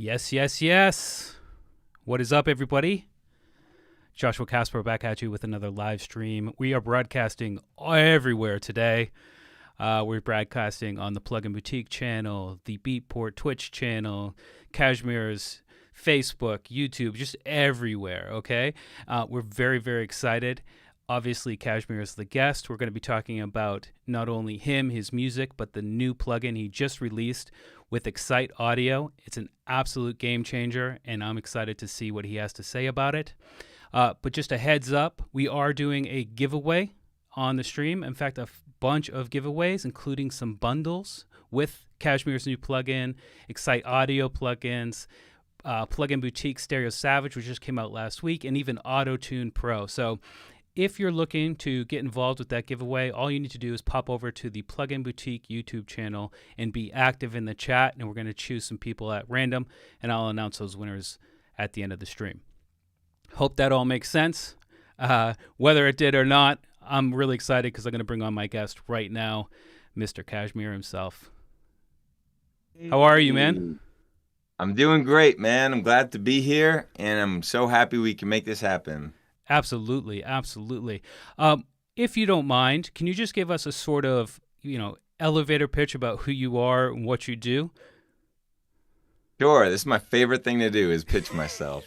Yes, yes, yes. What is up, everybody? Joshua Casper back at you with another live stream. We are broadcasting everywhere today. We're broadcasting on the Plugin Boutique channel, the Beatport Twitch channel, Kashmir's Facebook, YouTube, just everywhere, okay? We're very, very excited. Obviously, Kashmir is the guest. We're going to be talking about not only him, his music, but the new plugin he just released with Excite Audio. It's an absolute game changer, and I'm excited to see what he has to say about it. But just a heads up, we are doing a giveaway on the stream. In fact, a bunch of giveaways, including some bundles with Kashmir's new plugin, Excite Audio plugins, Plugin Boutique Stereo Savage, which just came out last week, and even Auto-Tune Pro. So if you're looking to get involved with that giveaway, all you need to do is pop over to the Plugin Boutique YouTube channel and be active in the chat, and we're going to choose some people at random, and I'll announce those winners at the end of the stream. Hope that all makes sense. Whether it did or not, I'm really excited because I'm going to bring on my guest right now, Mr. Kashmir himself. How are you, man? I'm doing great, man. I'm glad to be here, and I'm so happy we can make this happen. Absolutely, absolutely. If you don't mind, can you just give us a sort of, elevator pitch about who you are and what you do? Sure. This is my favorite thing to do is pitch myself.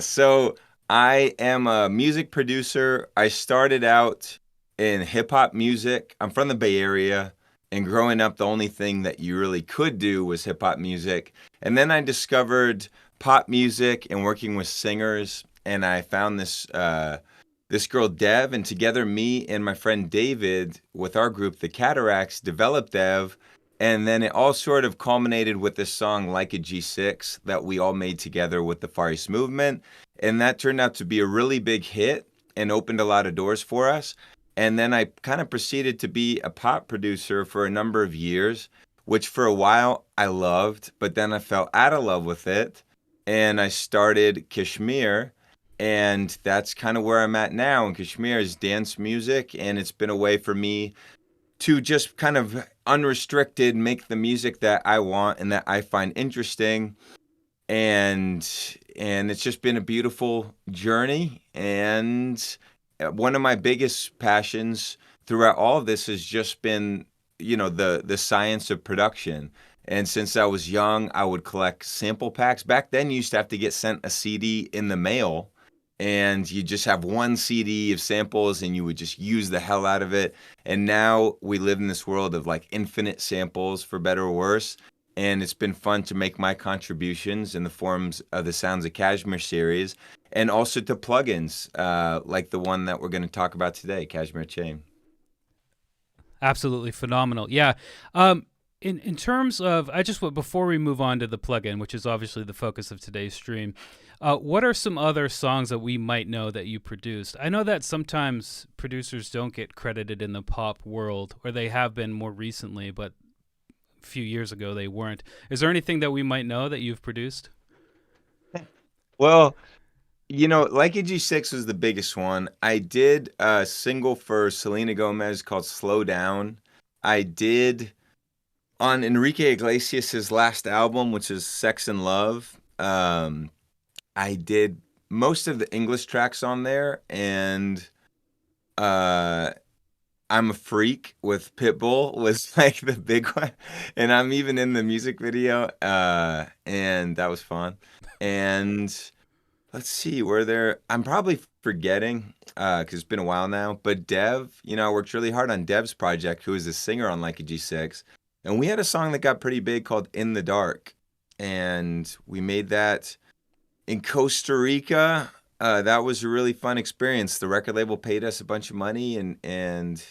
So I am a music producer. I started out in hip hop music. I'm from the Bay Area, and growing up, the only thing that you really could do was hip hop music. And then I discovered pop music and working with singers, and I found this girl Dev, and together me and my friend David with our group the Cataracts developed Dev, and then it all sort of culminated with this song Like a G6 that we all made together with the Far East Movement, and that turned out to be a really big hit and opened a lot of doors for us. And then I kind of proceeded to be a pop producer for a number of years, which for a while I loved, but then I fell out of love with it. And I started Kashmir, and that's kind of where I'm at now. And Kashmir is dance music, and it's been a way for me to just kind of unrestricted make the music that I want and that I find interesting. And it's just been a beautiful journey. And one of my biggest passions throughout all of this has just been, the science of production. And since I was young, I would collect sample packs. Back then, you used to have to get sent a CD in the mail, and you just have one CD of samples, and you would just use the hell out of it. And now we live in this world of like infinite samples, for better or worse. And it's been fun to make my contributions in the forms of the Sounds of Kashmir series, and also to plugins like the one that we're going to talk about today, Kashmir Chain. Absolutely phenomenal. Yeah. In terms of, before we move on to the plugin, which is obviously the focus of today's stream, what are some other songs that we might know that you produced? I know that sometimes producers don't get credited in the pop world, or they have been more recently, but a few years ago they weren't. Is there anything that we might know that you've produced? Well, Like a G6 was the biggest one. I did a single for Selena Gomez called Slow Down. I did on Enrique Iglesias' last album, which is Sex and Love. I did most of the English tracks on there, and uh, I'm a Freak with Pitbull was like the big one, and I'm even in the music video, and that was fun. And let's see, I'm probably forgetting because it's been a while now, but Dev, I worked really hard on Dev's project, who is a singer on Like a G6. And we had a song that got pretty big called In the Dark. And we made that in Costa Rica. That was a really fun experience. The record label paid us a bunch of money and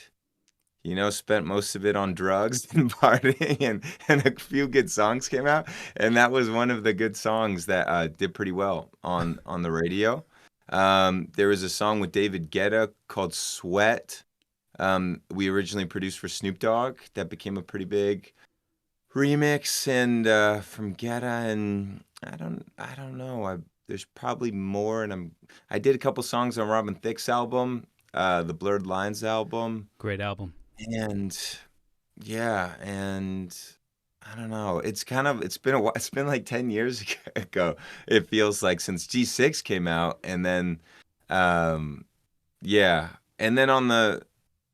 spent most of it on drugs and partying, and a few good songs came out. And that was one of the good songs that did pretty well on the radio. There was a song with David Guetta called Sweat. We originally produced for Snoop Dogg. That became a pretty big remix, and from Guetta, and I don't know. There's probably more, and I did a couple songs on Robin Thicke's album, the Blurred Lines album. Great album. And yeah, and I don't know. It's been a while. It's been like 10 years ago. It feels like since G6 came out, and then um yeah. And then on the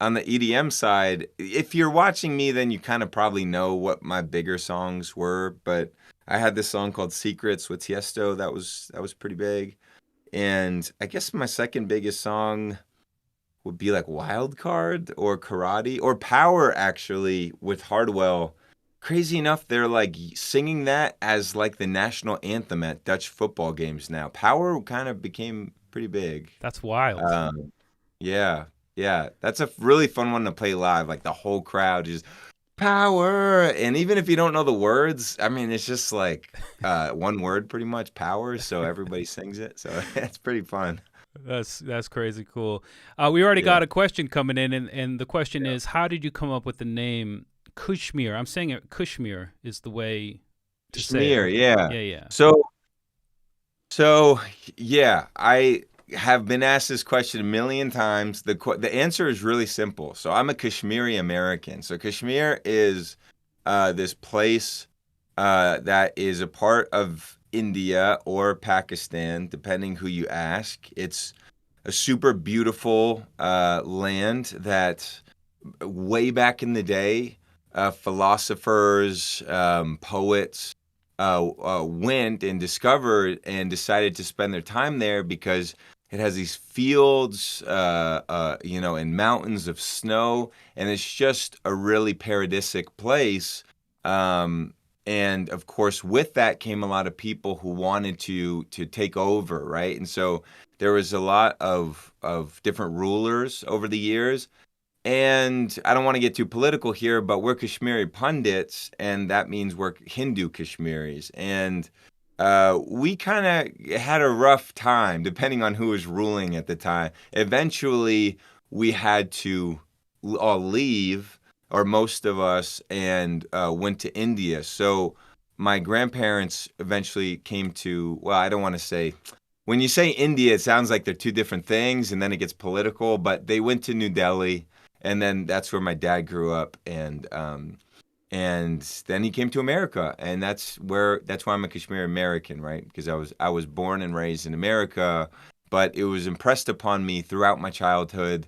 EDM side, if you're watching me, then you kind of probably know what my bigger songs were, but I had this song called Secrets with Tiesto that was pretty big. And I guess my second biggest song would be like Wild Card or Karate or Power actually with Hardwell. Crazy enough, they're like singing that as like the national anthem at Dutch football games now. Power kind of became pretty big. That's wild. Yeah, yeah, that's a really fun one to play live. Like the whole crowd just power, and even if you don't know the words, I mean, it's just like one word pretty much, power. So everybody sings it. So it's pretty fun. That's crazy cool. We already Yeah, got a question coming in, and the question is, how did you come up with the name Kushmir? I'm saying it Kushmir is the way to say it. Schmear. Yeah. Yeah, yeah. So So, yeah, I have been asked this question a million times. The answer is really simple. So, I'm a Kashmiri American. So, Kashmir is this place that is a part of India or Pakistan, depending who you ask. It's a super beautiful land that way back in the day, philosophers, poets went and discovered and decided to spend their time there because it has these fields, and mountains of snow, and it's just a really paradisic place. Um, and of course, with that came a lot of people who wanted to take over, right? And so there was a lot of different rulers over the years, and I don't want to get too political here, but we're Kashmiri pundits, and that means we're Hindu Kashmiris. And we kind of had a rough time, depending on who was ruling at the time. Eventually, we had to all leave, or most of us, and went to India. So my grandparents eventually came to, well, I don't want to say, when you say India, it sounds like they're two different things, and then it gets political, but they went to New Delhi, and then that's where my dad grew up, and then he came to America, and that's why I'm a Kashmiri American, right? Because I was born and raised in America, but it was impressed upon me throughout my childhood,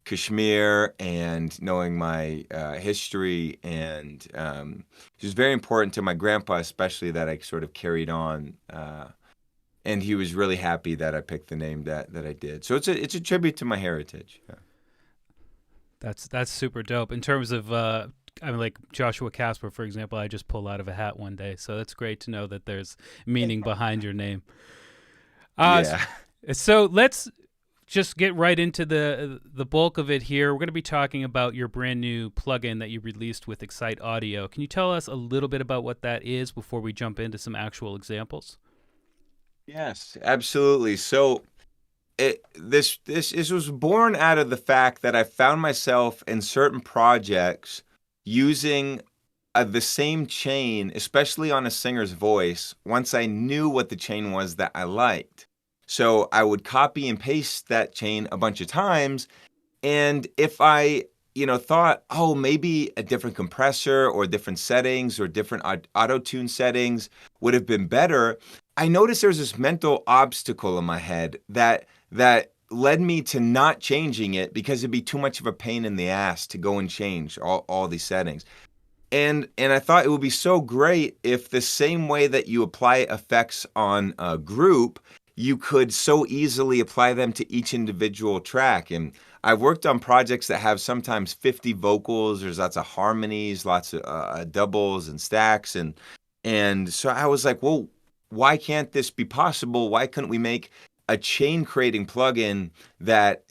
Kashmir, and knowing my history, and it was very important to my grandpa, especially, that I sort of carried on. And he was really happy that I picked the name that I did. So it's a tribute to my heritage. Yeah. That's super dope. In terms of, I mean, like Joshua Casper, for example, I just pulled out of a hat one day, so that's great to know that there's meaning behind your name. Yeah. So let's just get right into the bulk of it here. We're going to be talking about your brand new plugin that you released with Excite Audio. Can you tell us a little bit about what that is before we jump into some actual examples? Yes, absolutely. So this was born out of the fact that I found myself in certain projects using the same chain, especially on a singer's voice, once I knew what the chain was that I liked. So I would copy and paste that chain a bunch of times, and if I, thought, oh, maybe a different compressor or different settings or different auto tune settings would have been better, I noticed there was this mental obstacle in my head that led me to not changing it because it'd be too much of a pain in the ass to go and change all these settings. And I thought it would be so great if the same way that you apply effects on a group, you could so easily apply them to each individual track. And I've worked on projects that have sometimes 50 vocals. There's lots of harmonies, lots of doubles and stacks, and so I was like, well, why can't this be possible? Why couldn't we make a chain creating plugin that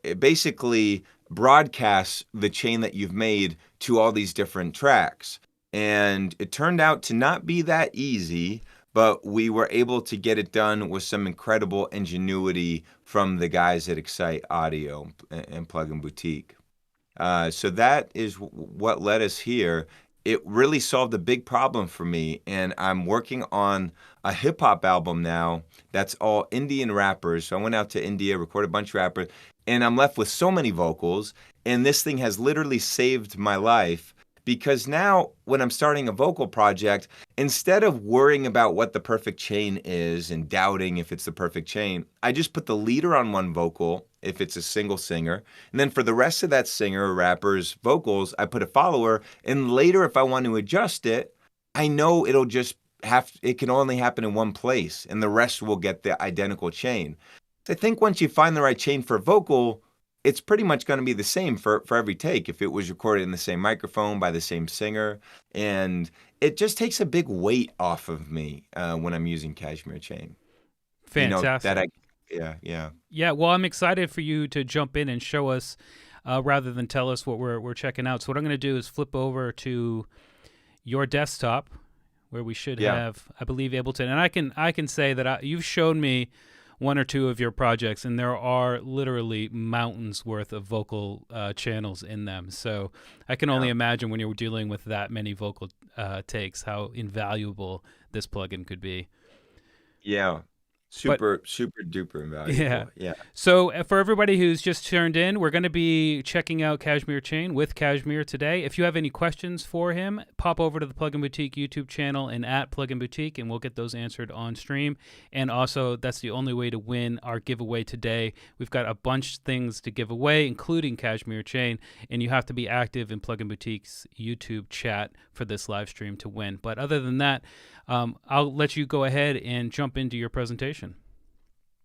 it basically broadcasts the chain that you've made to all these different tracks? And it turned out to not be that easy, but we were able to get it done with some incredible ingenuity from the guys at Excite Audio and Plugin Boutique. So that is what led us here. It really solved a big problem for me, and I'm working on a hip hop album now that's all Indian rappers. So I went out to India, recorded a bunch of rappers, and I'm left with so many vocals. And this thing has literally saved my life because now when I'm starting a vocal project, instead of worrying about what the perfect chain is and doubting if it's the perfect chain, I just put the leader on one vocal if it's a single singer. And then for the rest of that singer or rapper's vocals, I put a follower. And later, if I want to adjust it, I know it can only happen in one place and the rest will get the identical chain. So I think once you find the right chain for vocal, it's pretty much going to be the same for every take if it was recorded in the same microphone by the same singer. And it just takes a big weight off of me when I'm using Cashmere Chain. Fantastic. Yeah. Yeah, well, I'm excited for you to jump in and show us rather than tell us what we're checking out. So what I'm going to do is flip over to your desktop where we should have, I believe, Ableton. And I can say that you've shown me one or two of your projects, and there are literally mountains worth of vocal channels in them. So I can only imagine when you're dealing with that many vocal takes, how invaluable this plugin could be. Yeah. Super duper invaluable. Yeah. So for everybody who's just turned in, we're going to be checking out Cashmere Chain with Cashmere today. If you have any questions for him, pop over to the Plugin Boutique YouTube channel and at Plugin Boutique, and we'll get those answered on stream. And also, that's the only way to win our giveaway today. We've got a bunch of things to give away, including Cashmere Chain, and you have to be active in Plugin Boutique's YouTube chat for this live stream to win. But other than that, I'll let you go ahead and jump into your presentation.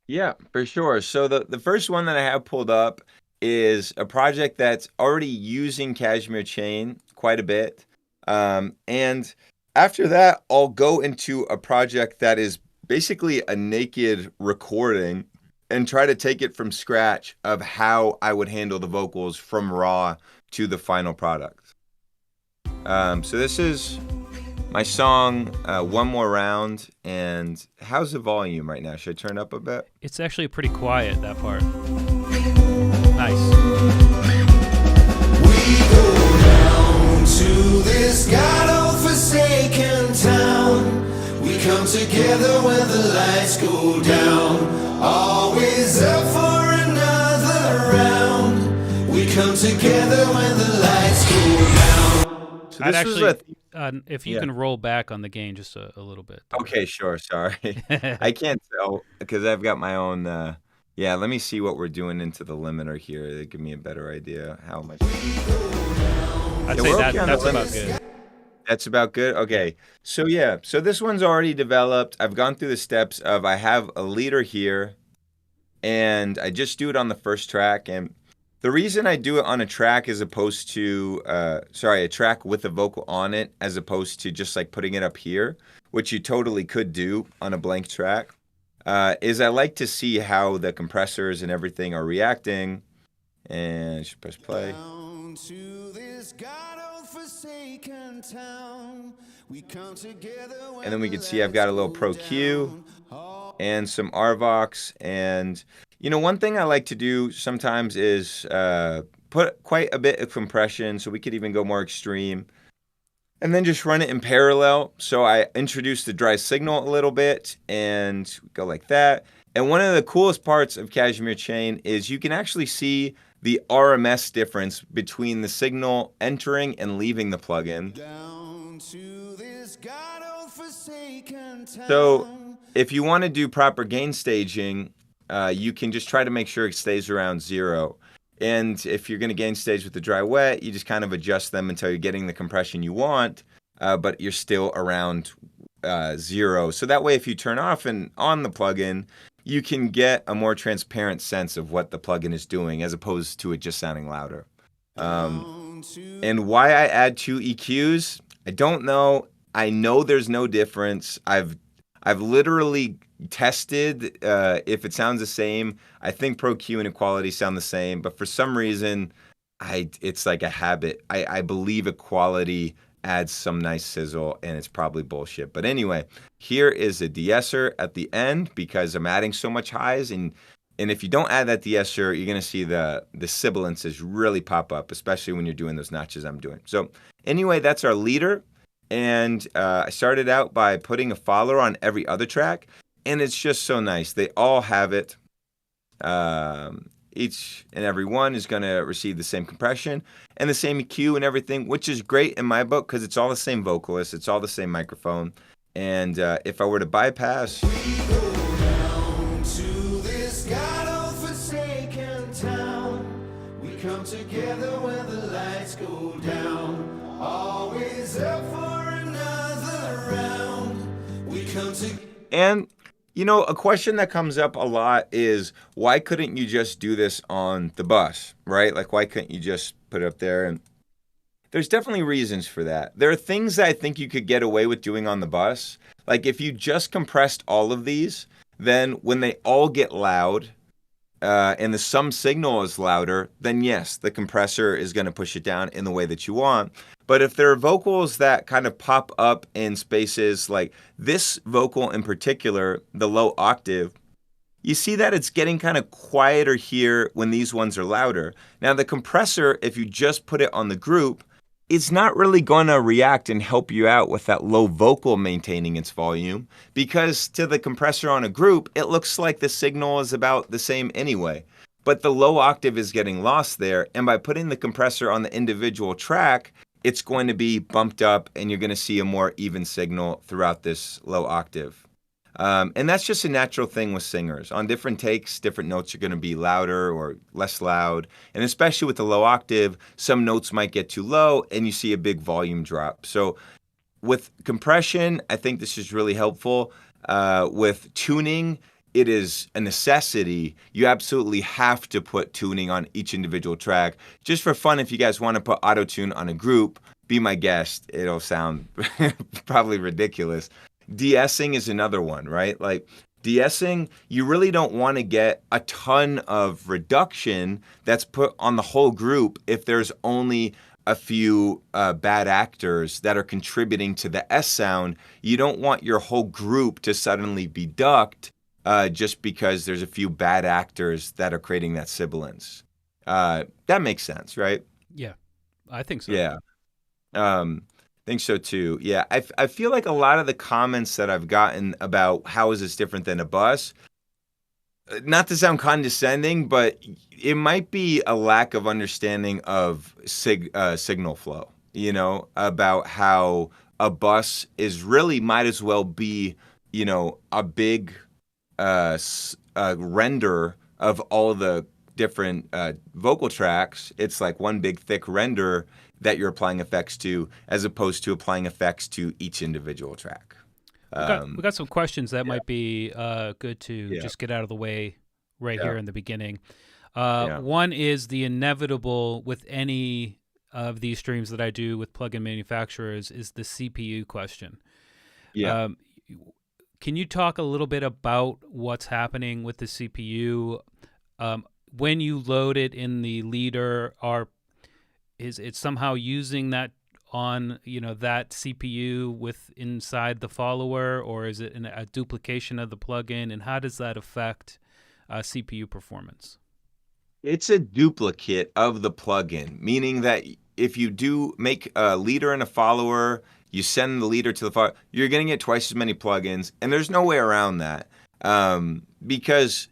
Yeah, for sure. So the first one that I have pulled up is a project that's already using Cashmere Chain quite a bit. And after that, I'll go into a project that is basically a naked recording and try to take it from scratch of how I would handle the vocals from raw to the final product. So this is my song, One More Round. And how's the volume right now? Should I turn it up a bit? It's actually pretty quiet, that part. Nice. We go down to this God-forsaken town. We come together when the lights go down. Always up for another round. We come together when the lights go down. So this was if you can roll back on the gain just a little bit. Okay, sure. Sorry. I can't tell because I've got my own. Let me see what we're doing into the limiter here to give me a better idea how much. I'd say that's about good. That's about good? Okay. So this one's already developed. I've gone through the steps of I have a leader here, and I just do it on the first track. And the reason I do it on a track as opposed to, a track with a vocal on it, as opposed to just like putting it up here, which you totally could do on a blank track, is I like to see how the compressors and everything are reacting. And I should press play. And then we can see I've got a little Pro Q and some RVox. And one thing I like to do sometimes is put quite a bit of compression, so we could even go more extreme, and then just run it in parallel. So I introduce the dry signal a little bit and go like that. And one of the coolest parts of Cashmere Chain is you can actually see the RMS difference between the signal entering and leaving the plugin. So if you want to do proper gain staging, you can just try to make sure it stays around 0. And if you're going to gain stage with the dry wet, you just kind of adjust them until you're getting the compression you want, but you're still around 0. So that way, if you turn off and on the plugin, you can get a more transparent sense of what the plugin is doing as opposed to it just sounding louder. And why I add 2 EQs, I don't know. I know there's no difference. I've literally tested if it sounds the same. I think Pro Q and Equality sound the same, but for some reason, it's like a habit. I believe Equality adds some nice sizzle, and it's probably bullshit. But anyway, here is a de-esser at the end because I'm adding so much highs, and if you don't add that de-esser, you're going to see the sibilances really pop up, especially when you're doing those notches I'm doing. So anyway, that's our leader. And I started out by putting a follower on every other track, and it's just so nice. They all have it. each and every one is going to receive the same compression and the same EQ and everything, which is great in my book because it's all the same vocalist, it's all the same microphone. And if I were to bypass, We go down to this God-forsaken town. We come together when the lights go down. Always up for another round. We come together. and a question that comes up a lot is, why couldn't you just do this on the bus, right? Like, why couldn't you just put it up there? And there's definitely reasons for that. There are things that I think you could get away with doing on the bus. Like, if you just compressed all of these, then when they all get loud and the sum signal is louder, then yes, the compressor is going to push it down in the way that you want. But if there are vocals that kind of pop up in spaces like this vocal in particular, the low octave, you see that it's getting kind of quieter here when these ones are louder. Now, the compressor, if you just put it on the group, it's not really going to react and help you out with that low vocal maintaining its volume, because to the compressor on a group, it looks like the signal is about the same anyway. But the low octave is getting lost there, and by putting the compressor on the individual track, it's going to be bumped up and you're going to see a more even signal throughout this low octave. And that's just a natural thing with singers. On different takes, different notes are going to be louder or less loud. And especially with the low octave, some notes might get too low and you see a big volume drop. So with compression, I think this is really helpful. With tuning, it is a necessity. You absolutely have to put tuning on each individual track. Just for fun, if you guys want to put auto-tune on a group, be my guest. It'll sound probably ridiculous. De-essing is another one, right? Like, de-essing, you really don't want to get a ton of reduction that's put on the whole group if there's only a few bad actors that are contributing to the S sound. You don't want your whole group to suddenly be ducked just because there's a few bad actors that are creating that sibilance. That makes sense, right? Yeah, I think so. Yeah. Think so too. Yeah, I feel like a lot of the comments that I've gotten about how is this different than a bus, not to sound condescending, but it might be a lack of understanding of signal flow, about how a bus is really might as well be, a big render of all the different vocal tracks. It's like one big thick render that you're applying effects to, as opposed to applying effects to each individual track. We got some questions that might be good to just get out of the way here in the beginning. One is the inevitable with any of these streams that I do with plugin manufacturers is the CPU question. Yeah. Can you talk a little bit about what's happening with the CPU? When you load it in the leader, is it somehow using that on that CPU with inside the follower, or is it a duplication of the plugin? And how does that affect CPU performance? It's a duplicate of the plugin, meaning that if you do make a leader and a follower, you send the leader to the follower, you're going to get twice as many plugins, and there's no way around that. Because,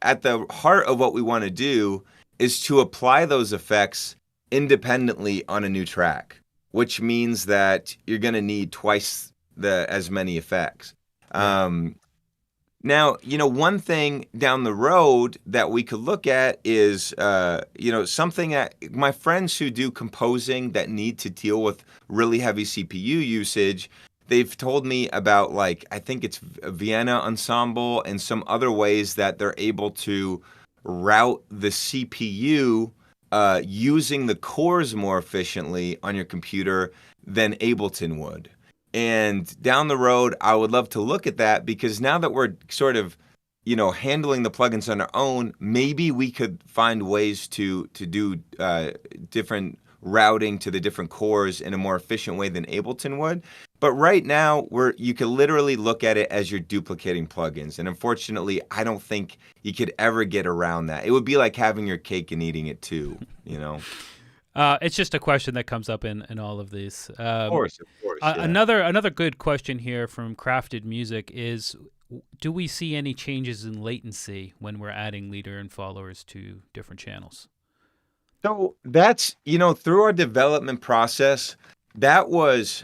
at the heart of what we want to do is to apply those effects independently on a new track, which means that you're going to need twice as many effects. Now, one thing down the road that we could look at is, something that my friends who do composing that need to deal with really heavy CPU usage, they've told me about, like, I think it's Vienna Ensemble and some other ways that they're able to route the CPU using the cores more efficiently on your computer than Ableton would. And down the road, I would love to look at that, because now that we're sort of, handling the plugins on our own, maybe we could find ways to do different routing to the different cores in a more efficient way than Ableton would. But right now, you could literally look at it as you're duplicating plugins. And unfortunately, I don't think you could ever get around that. It would be like having your cake and eating it too, It's just a question that comes up in all of these. Of course. Yeah. Another good question here from Crafted Music is, do we see any changes in latency when we're adding leader and followers to different channels? So that's, through our development process, that was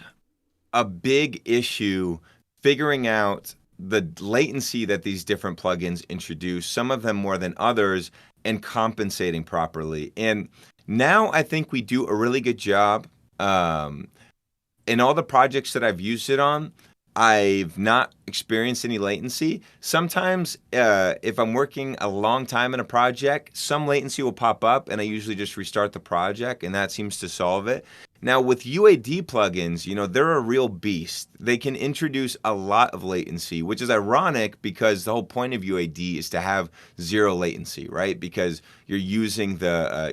a big issue figuring out the latency that these different plugins introduce, some of them more than others, and compensating properly. And now I think we do a really good job. In all the projects that I've used it on, I've not experienced any latency. Sometimes, if I'm working a long time in a project, some latency will pop up, and I usually just restart the project, and that seems to solve it. Now, with UAD plugins, they're a real beast. They can introduce a lot of latency, which is ironic because the whole point of UAD is to have zero latency, right? Because you're using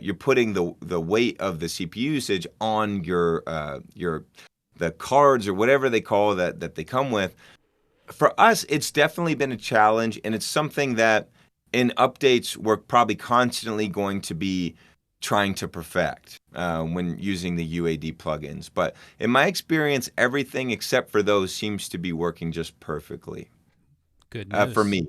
you're putting the weight of the CPU usage on the cards or whatever they call that they come with. For us, it's definitely been a challenge, and it's something that in updates we're probably constantly going to be trying to perfect when using the UAD plugins. But in my experience, everything except for those seems to be working just perfectly. Good news. For me.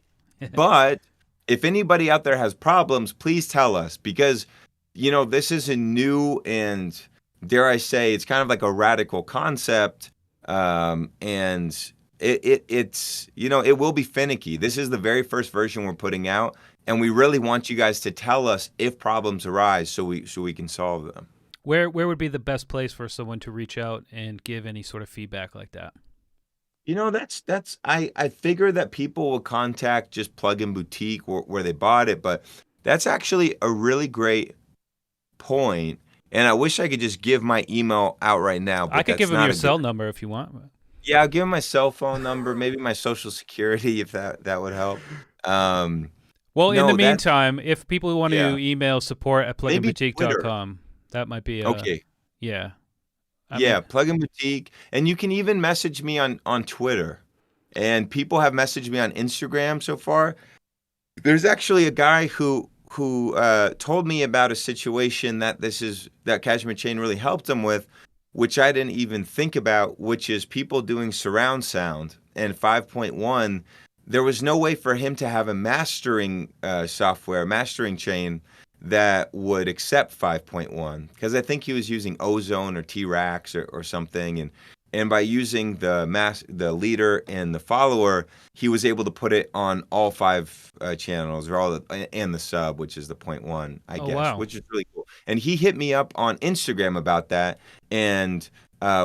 But if anybody out there has problems, please tell us, because this is a new and, dare I say, it's kind of like a radical concept, and it's it will be finicky. This is the very first version we're putting out, and we really want you guys to tell us if problems arise so we can solve them. Where would be the best place for someone to reach out and give any sort of feedback like that? That's I figure that people will contact just Plugin Boutique where they bought it, but that's actually a really great point. And I wish I could just give my email out right now. But I could give them your cell number if you want. Yeah, I'll give them my cell phone number, maybe my social security if that would help. Well, in the meantime, if people want to email support@pluginboutique.com, that might be okay. Yeah. Plugin Boutique. And you can even message me on Twitter. And people have messaged me on Instagram so far. There's actually a guy who told me about a situation that KSHMR Chain really helped him with, which I didn't even think about, which is people doing surround sound. And 5.1, there was no way for him to have a mastering mastering chain that would accept 5.1, because I think he was using Ozone or T-Rax or something, and by using the leader and the follower, he was able to put it on all 5 channels and the sub, which is the 0.1, I guess, wow. Which is really cool. And he hit me up on Instagram about that, and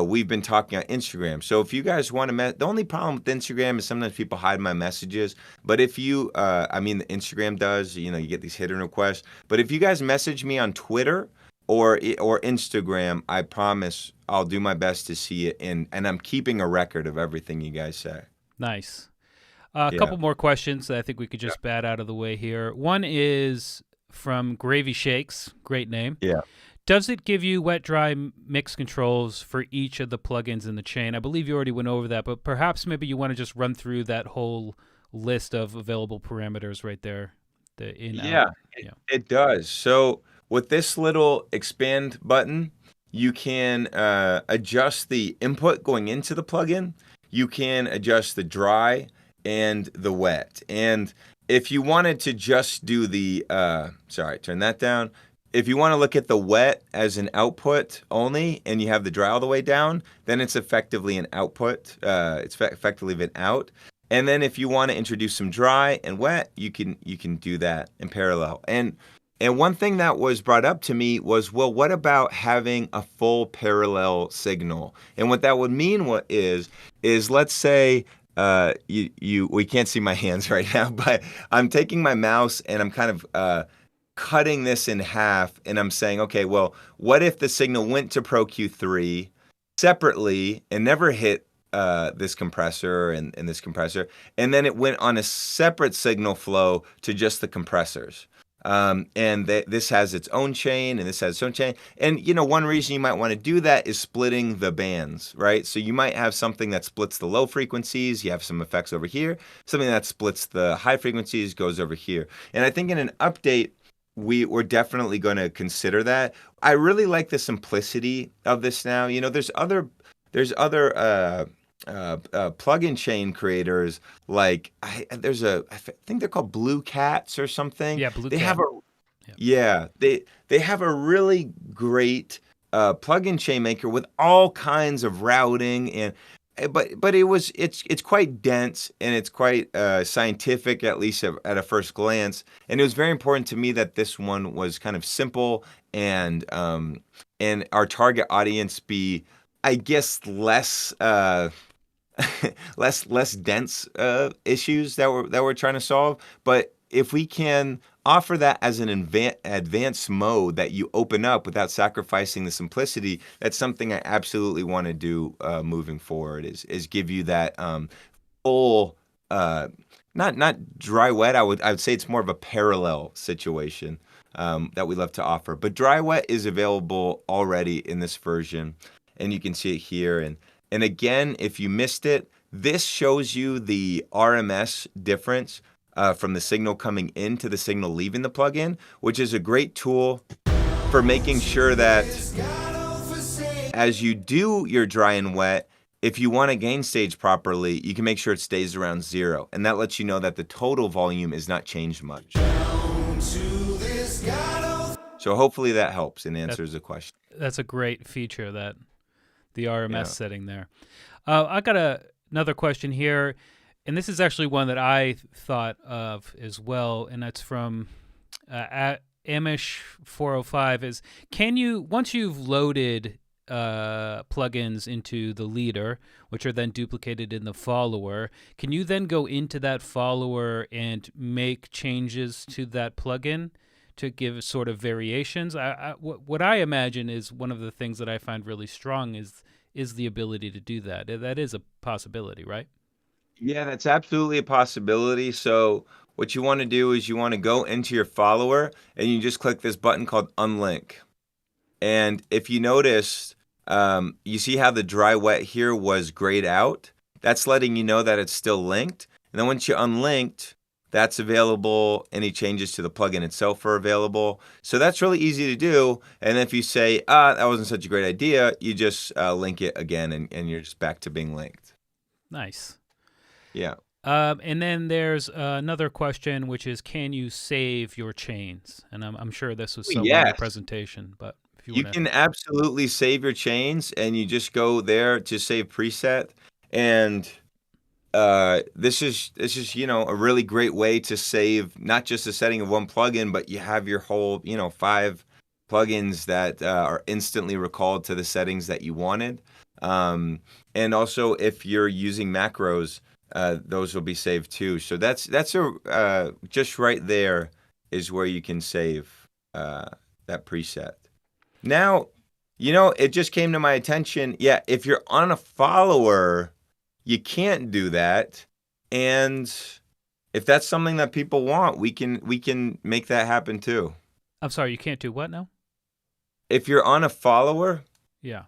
we've been talking on Instagram. So if you guys want to, the only problem with Instagram is sometimes people hide my messages. But if you, the Instagram does, you get these hidden requests. But if you guys message me on Twitter or Instagram, I promise I'll do my best to see it, and I'm keeping a record of everything you guys say. Nice. A couple more questions that I think we could just bat out of the way here. One is from Gravy Shakes. Great name. Yeah. Does it give you wet-dry mix controls for each of the plugins in the chain? I believe you already went over that, but perhaps maybe you want to just run through that whole list of available parameters right there. It does. So with this little expand button, you can adjust the input going into the plugin. You can adjust the dry and the wet. And if you wanted to just do the, turn that down. If you want to look at the wet as an output only, and you have the dry all the way down, then it's effectively an output. It's effectively an out. And then if you want to introduce some dry and wet, you can do that in parallel. And one thing that was brought up to me was, well, what about having a full parallel signal? And what that would mean is let's say we can't see my hands right now, but I'm taking my mouse and I'm kind of cutting this in half, and I'm saying, okay, well, what if the signal went to Pro Q3 separately and never hit this compressor and this compressor, and then it went on a separate signal flow to just the compressors? This has its own chain, and this has its own chain. And, one reason you might want to do that is splitting the bands, right? So you might have something that splits the low frequencies. You have some effects over here. Something that splits the high frequencies goes over here. And I think in an update, we're definitely going to consider that. I really like the simplicity of this now. There's other plugin chain creators, like I think they're called Blue Cats or something. Yeah, Blue They Cat. have a Yeah. Yeah, they have a really great plugin chain maker with all kinds of routing and but it's quite dense and it's quite scientific, at least at a first glance. And it was very important to me that this one was kind of simple and our target audience be, I guess, less less dense issues that we're trying to solve. But if we can offer that as an advanced mode that you open up without sacrificing the simplicity, that's something I absolutely want to do moving forward. Is give you that full, not dry wet. I would say it's more of a parallel situation that we love to offer. But dry wet is available already in this version, and you can see it here. And again, if you missed it, this shows you the RMS difference from the signal coming in to the signal leaving the plugin, which is a great tool for making sure that as you do your dry and wet, if you want to gain stage properly, you can make sure it stays around 0. And that lets you know that the total volume is not changed much. So hopefully that helps and answers the question. That's a great feature, that the RMS Yeah. setting there. I got another question here, and this is actually one that I thought of as well, and that's from Amish 405. Is, can you, once you've loaded plugins into the leader, which are then duplicated in the follower, can you then go into that follower and make changes to that plugin to give sort of variations? What I imagine is one of the things that I find really strong is the ability to do that. That is a possibility, right? Yeah, that's absolutely a possibility. So what you want to do is you want to go into your follower and you just click this button called unlink. And if you notice, you see how the dry wet here was grayed out? That's letting you know that it's still linked. And then once you unlinked, that's available. Any changes to the plugin itself are available. So that's really easy to do. And if you say, that wasn't such a great idea, you just link it again and you're just back to being linked. Nice. Yeah. And then there's another question, which is, can you save your chains? And I'm sure this was somewhere in the Yes. presentation, but if you You want to. can absolutely save your chains, and you just go there to save preset. And this is a really great way to save not just the setting of one plugin, but you have your whole 5 plugins that are instantly recalled to the settings that you wanted. And also, if you're using macros, those will be saved too. So that's just right there is where you can save that preset. Now, it just came to my attention. Yeah, if you're on a follower, you can't do that. And if that's something that people want, we can make that happen too. I'm sorry, you can't do what now? If you're on a follower, Yeah.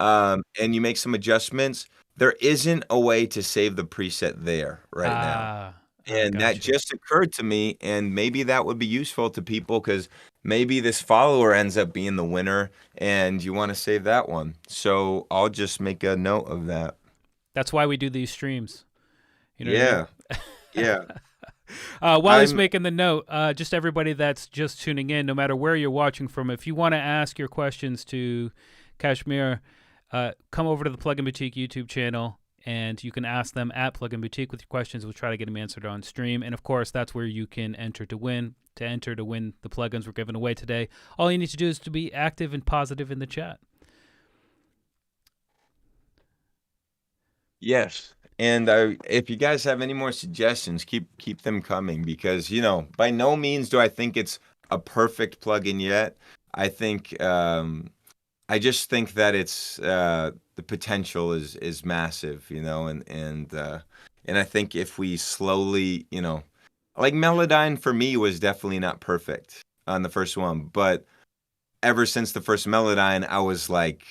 and you make some adjustments, there isn't a way to save the preset there right now. And that gotcha. just occurred to me, and maybe that would be useful to people because maybe this follower ends up being the winner and you want to save that one. So I'll just make a note of that. That's why we do these streams. You know what I Yeah. mean? Yeah. While he's I'm- making the note, just everybody that's just tuning in, no matter where you're watching from, if you want to ask your questions to KSHMR, come over to the Plugin Boutique YouTube channel, and you can ask them at Plugin Boutique with your questions. We'll try to get them answered on stream. And, of course, that's where you can enter to win. To enter to win the plugins we're giving away today, all you need to do is to be active and positive in the chat. Yes. And if you guys have any more suggestions, keep them coming because, by no means do I think it's a perfect plugin yet. I think I just think that it's the potential is massive, and I think if we slowly, like Melodyne for me was definitely not perfect on the first one, but ever since the first Melodyne, I was like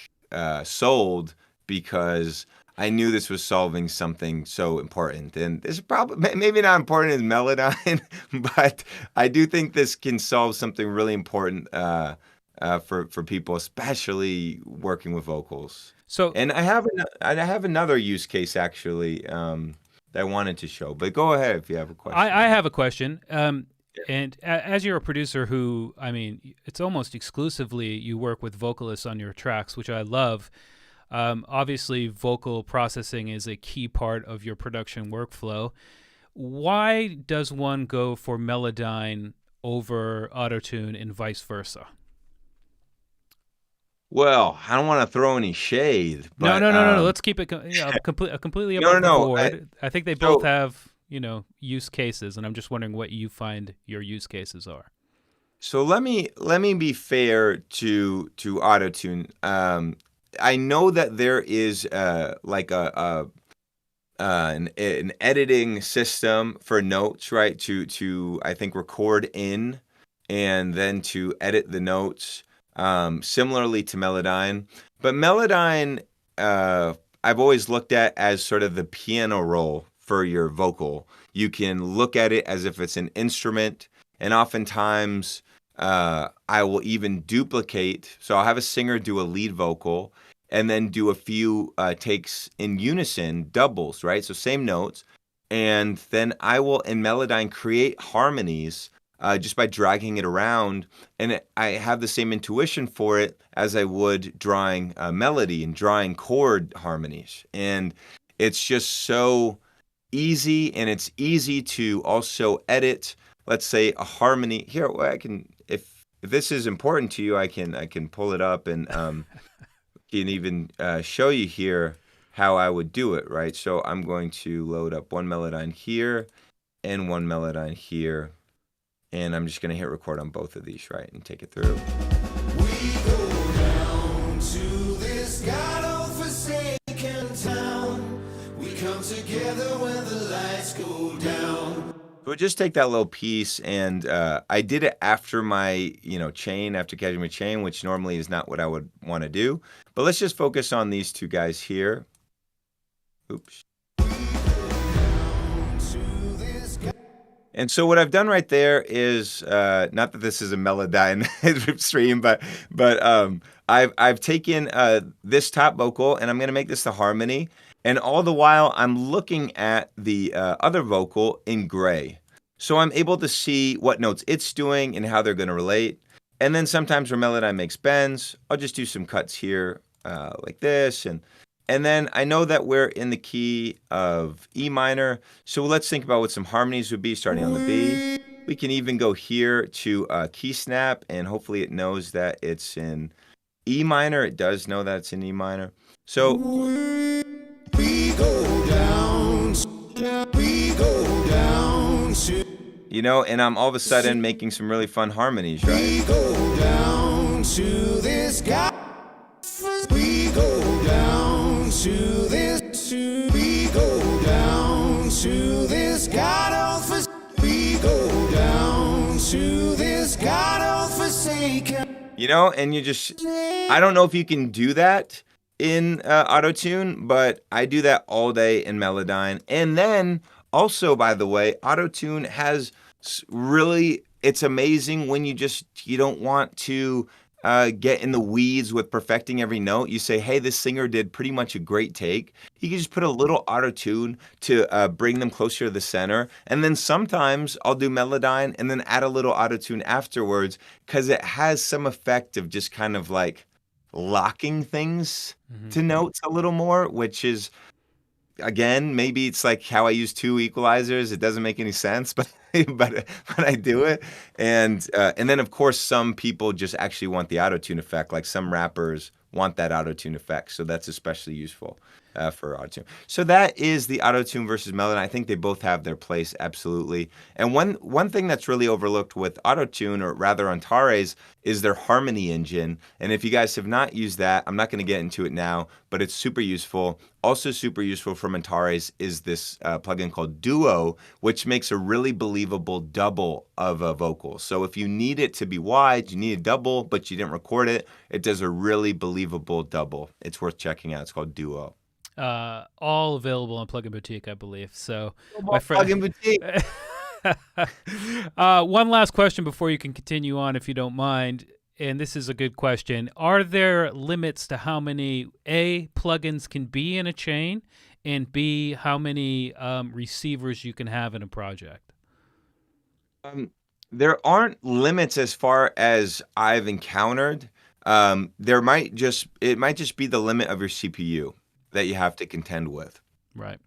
sold because I knew this was solving something so important. And this is probably maybe not important as Melodyne, but I do think this can solve something really important for people, especially working with vocals. So And I have another use case actually that I wanted to show. But go ahead if you have a question. I have a question. And as you're a producer who, I mean, it's almost exclusively you work with vocalists on your tracks, which I love. Obviously, vocal processing is a key part of your production workflow. Why does one go for Melodyne over Autotune and vice versa? Well, I don't want to throw any shade, but No. Let's keep it completely above the board. I think they both have, use cases, and I'm just wondering what you find your use cases are. So let me be fair to Autotune. I know that there is like an editing system for notes, right? To I think record in and then to edit the notes, similarly to Melodyne. But Melodyne, I've always looked at as sort of the piano roll for your vocal. You can look at it as if it's an instrument, and oftentimes I will even duplicate. So I'll have a singer do a lead vocal and then do a few takes in unison, doubles, right? So same notes. And then I will, in Melodyne, create harmonies just by dragging it around. And I have the same intuition for it as I would drawing a melody and drawing chord harmonies. And it's just so easy, and it's easy to also edit, let's say, a harmony. Here, I can, if this is important to you, I can pull it up and can even show you here how I would do it, right? So I'm going to load up one Melodyne here and one Melodyne here, and I'm just going to hit record on both of these, right, and take it through. We go down to this God-forsaken town. We come together when the lights go down. So just take that little piece, and I did it after my, chain, after catching my chain, which normally is not what I would want to do. But let's just focus on these two guys here. Oops. And so what I've done right there is, not that this is a Melodyne stream, but I've taken this top vocal, and I'm going to make this the harmony. And all the while, I'm looking at the other vocal in gray. So I'm able to see what notes it's doing and how they're going to relate. And then sometimes where Melodyne makes bends, I'll just do some cuts here like this. And then I know that we're in the key of E minor. So let's think about what some harmonies would be starting on the B. We can even go here to key snap, and hopefully it knows that it's in E minor. It does know that it's in E minor. So we go down to, and I'm all of a sudden making some really fun harmonies, right? we go down to this guy. We go down to this. We go down to this God we go down to this God forsaken. And you just, I don't know if you can do that in Autotune, but I do that all day in Melodyne. And then also, by the way, Autotune has really, it's amazing when you don't want to get in the weeds with perfecting every note. You say, hey, this singer did pretty much a great take. You can just put a little Autotune to bring them closer to the center. And then sometimes I'll do Melodyne and then add a little Autotune afterwards, because it has some effect of just kind of like locking things to notes a little more, which is, again, maybe it's like how I use two equalizers. It doesn't make any sense, but I do it. And then of course some people just actually want the Autotune effect. Like some rappers want that Autotune effect, so that's especially useful for Autotune. So that is the Autotune versus Melodyne. I think they both have their place, absolutely. And one thing that's really overlooked with Autotune, or rather Antares, is their harmony engine. And if you guys have not used that, I'm not going to get into it now, but it's super useful. Also super useful from Antares is this plugin called Duo, which makes a really believable double of a vocal. So if you need it to be wide, you need a double, but you didn't record it, it does a really believable double. It's worth checking out. It's called Duo. All available on Plugin Boutique, I believe. So, my Plugin Boutique. One last question before you can continue on, if you don't mind. and this is a good question, are there limits to how many A, plugins can be in a chain, and B, how many receivers you can have in a project? There aren't limits as far as I've encountered. It might just be the limit of your CPU that you have to contend with. Right.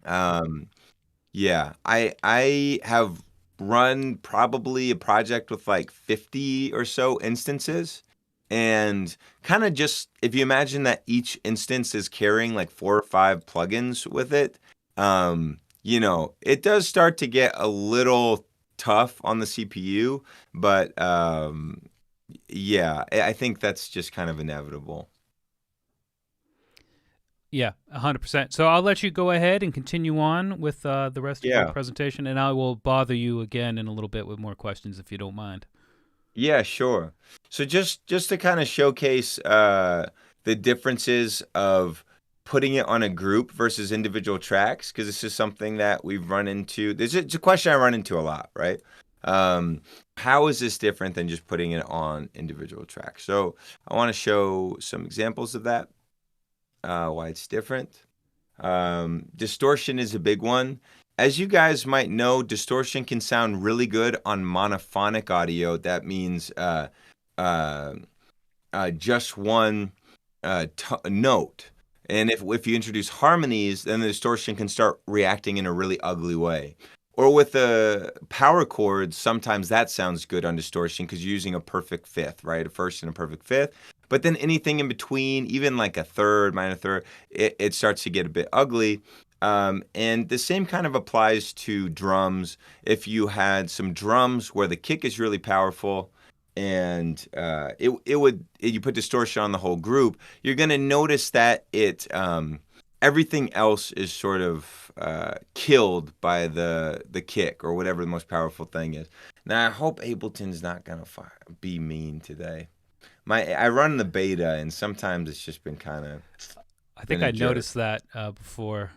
Yeah, I have run probably a project with like 50 or so instances, and kind of just if you imagine that each instance is carrying like 4 or 5 plugins with it, it does start to get a little tough on the CPU, but yeah, I think that's just kind of inevitable. Yeah, 100%. So I'll let you go ahead and continue on with the rest of your Yeah. presentation, and I will bother you again in a little bit with more questions if you don't mind. Yeah, sure. So just to kind of showcase the differences of putting it on a group versus individual tracks, because this is something that we've run into. It's a question I run into a lot, right? How is this different than just putting it on individual tracks? So I want to show some examples of that, why it's different. Distortion is a big one. As you guys might know, distortion can sound really good on monophonic audio. That means just one note. And if you introduce harmonies, then the distortion can start reacting in a really ugly way. Or with the power chords, sometimes that sounds good on distortion because you're using a perfect fifth, right? A first and a perfect fifth. But then anything in between, even like a third, minor third, it starts to get a bit ugly. And the same kind of applies to drums. If you had some drums where the kick is really powerful and you put distortion on the whole group, you're going to notice that everything else is sort of killed by the kick or whatever the most powerful thing is. Now, I hope Ableton's not going to be mean today. I run the beta, and sometimes it's just been kind of. I think I noticed that before.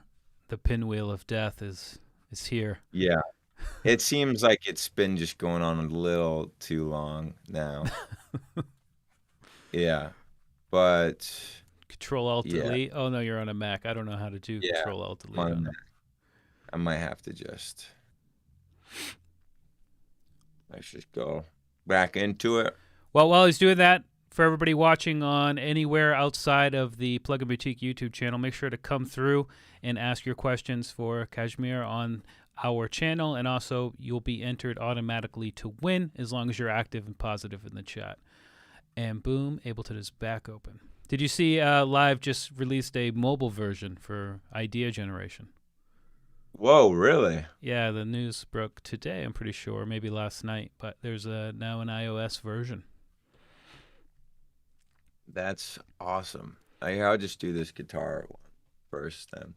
The pinwheel of death is here. Yeah. It seems like it's been just going on a little too long now. Yeah. But Control Alt Delete. Oh no, you're on a Mac. I don't know how to do Control Alt Delete on that. I might have to let's just go back into it. Well, while he's doing that, for everybody watching on anywhere outside of the Plugin Boutique YouTube channel, make sure to come through and ask your questions for KSHMR on our channel, and also you'll be entered automatically to win as long as you're active and positive in the chat. And boom, Ableton is back open. Did you see Live just released a mobile version for idea generation? Whoa, really? Yeah, the news broke today, I'm pretty sure, maybe last night, but there's now an iOS version. That's awesome. I'll just do this guitar one first then,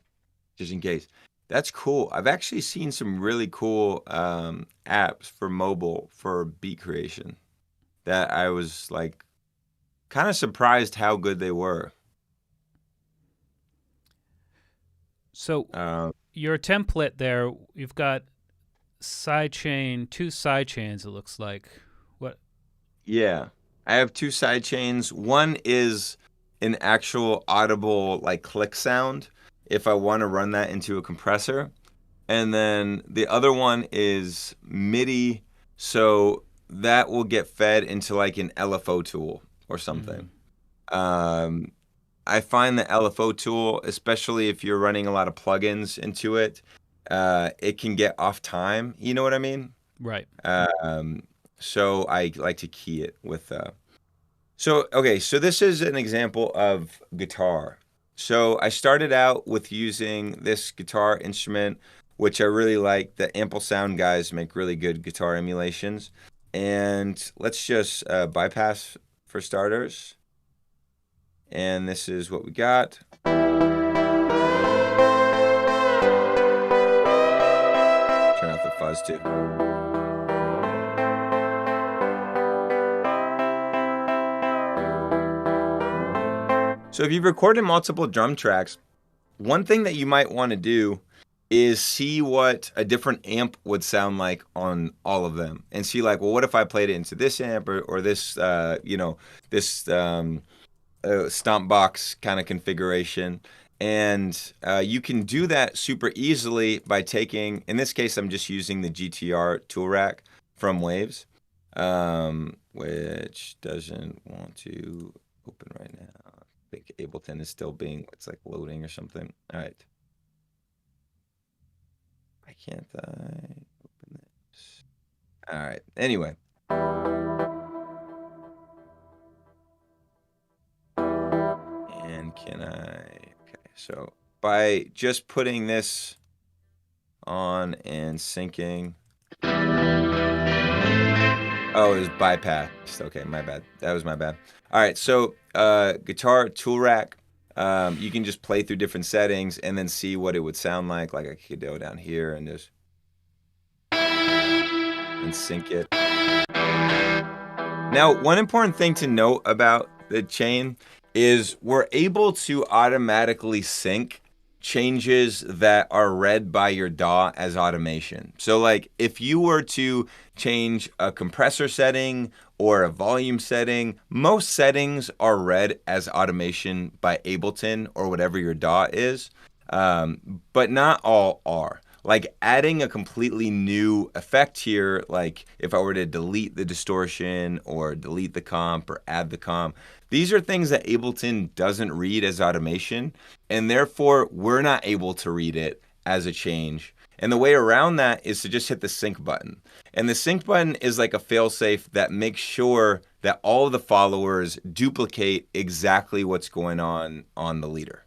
just in case. That's cool. I've actually seen some really cool apps for mobile for beat creation that I was like kind of surprised how good they were. So your template there, you've got two sidechains, it looks like. What? Yeah. I have 2 side chains. One is an actual audible like click sound if I want to run that into a compressor. And then the other one is MIDI, so that will get fed into like an LFO tool or something. I find the LFO tool, especially if you're running a lot of plugins into it, it can get off time. You know what I mean? Right. So I like to key it with. So this is an example of guitar. So I started out with using this guitar instrument, which I really like. The Ample Sound guys make really good guitar emulations. And let's just bypass for starters. And this is what we got. Turn off the fuzz too. So if you've recorded multiple drum tracks, one thing that you might want to do is see what a different amp would sound like on all of them, and see like, well, what if I played it into this amp or this, this stomp box kind of configuration. And you can do that super easily by taking, in this case, I'm just using the GTR tool rack from Waves, which doesn't want to open right now. I think Ableton is still being, it's like loading or something. All right. Why can't I open this? All right. Anyway. And can I, okay, so by just putting this on and syncing, oh, it was bypassed. Okay, my bad. That was my bad. All right, so guitar tool rack, you can just play through different settings and then see what it would sound like. Like I could go down here and just and sync it. Now, one important thing to note about the chain is we're able to automatically sync changes that are read by your DAW as automation. So like if you were to change a compressor setting or a volume setting, most settings are read as automation by Ableton or whatever your DAW is, but not all are. Like adding a completely new effect here, like if I were to delete the distortion or delete the comp or add the comp, these are things that Ableton doesn't read as automation, and therefore we're not able to read it as a change. And the way around that is to just hit the sync button. And the sync button is like a failsafe that makes sure that all of the followers duplicate exactly what's going on the leader.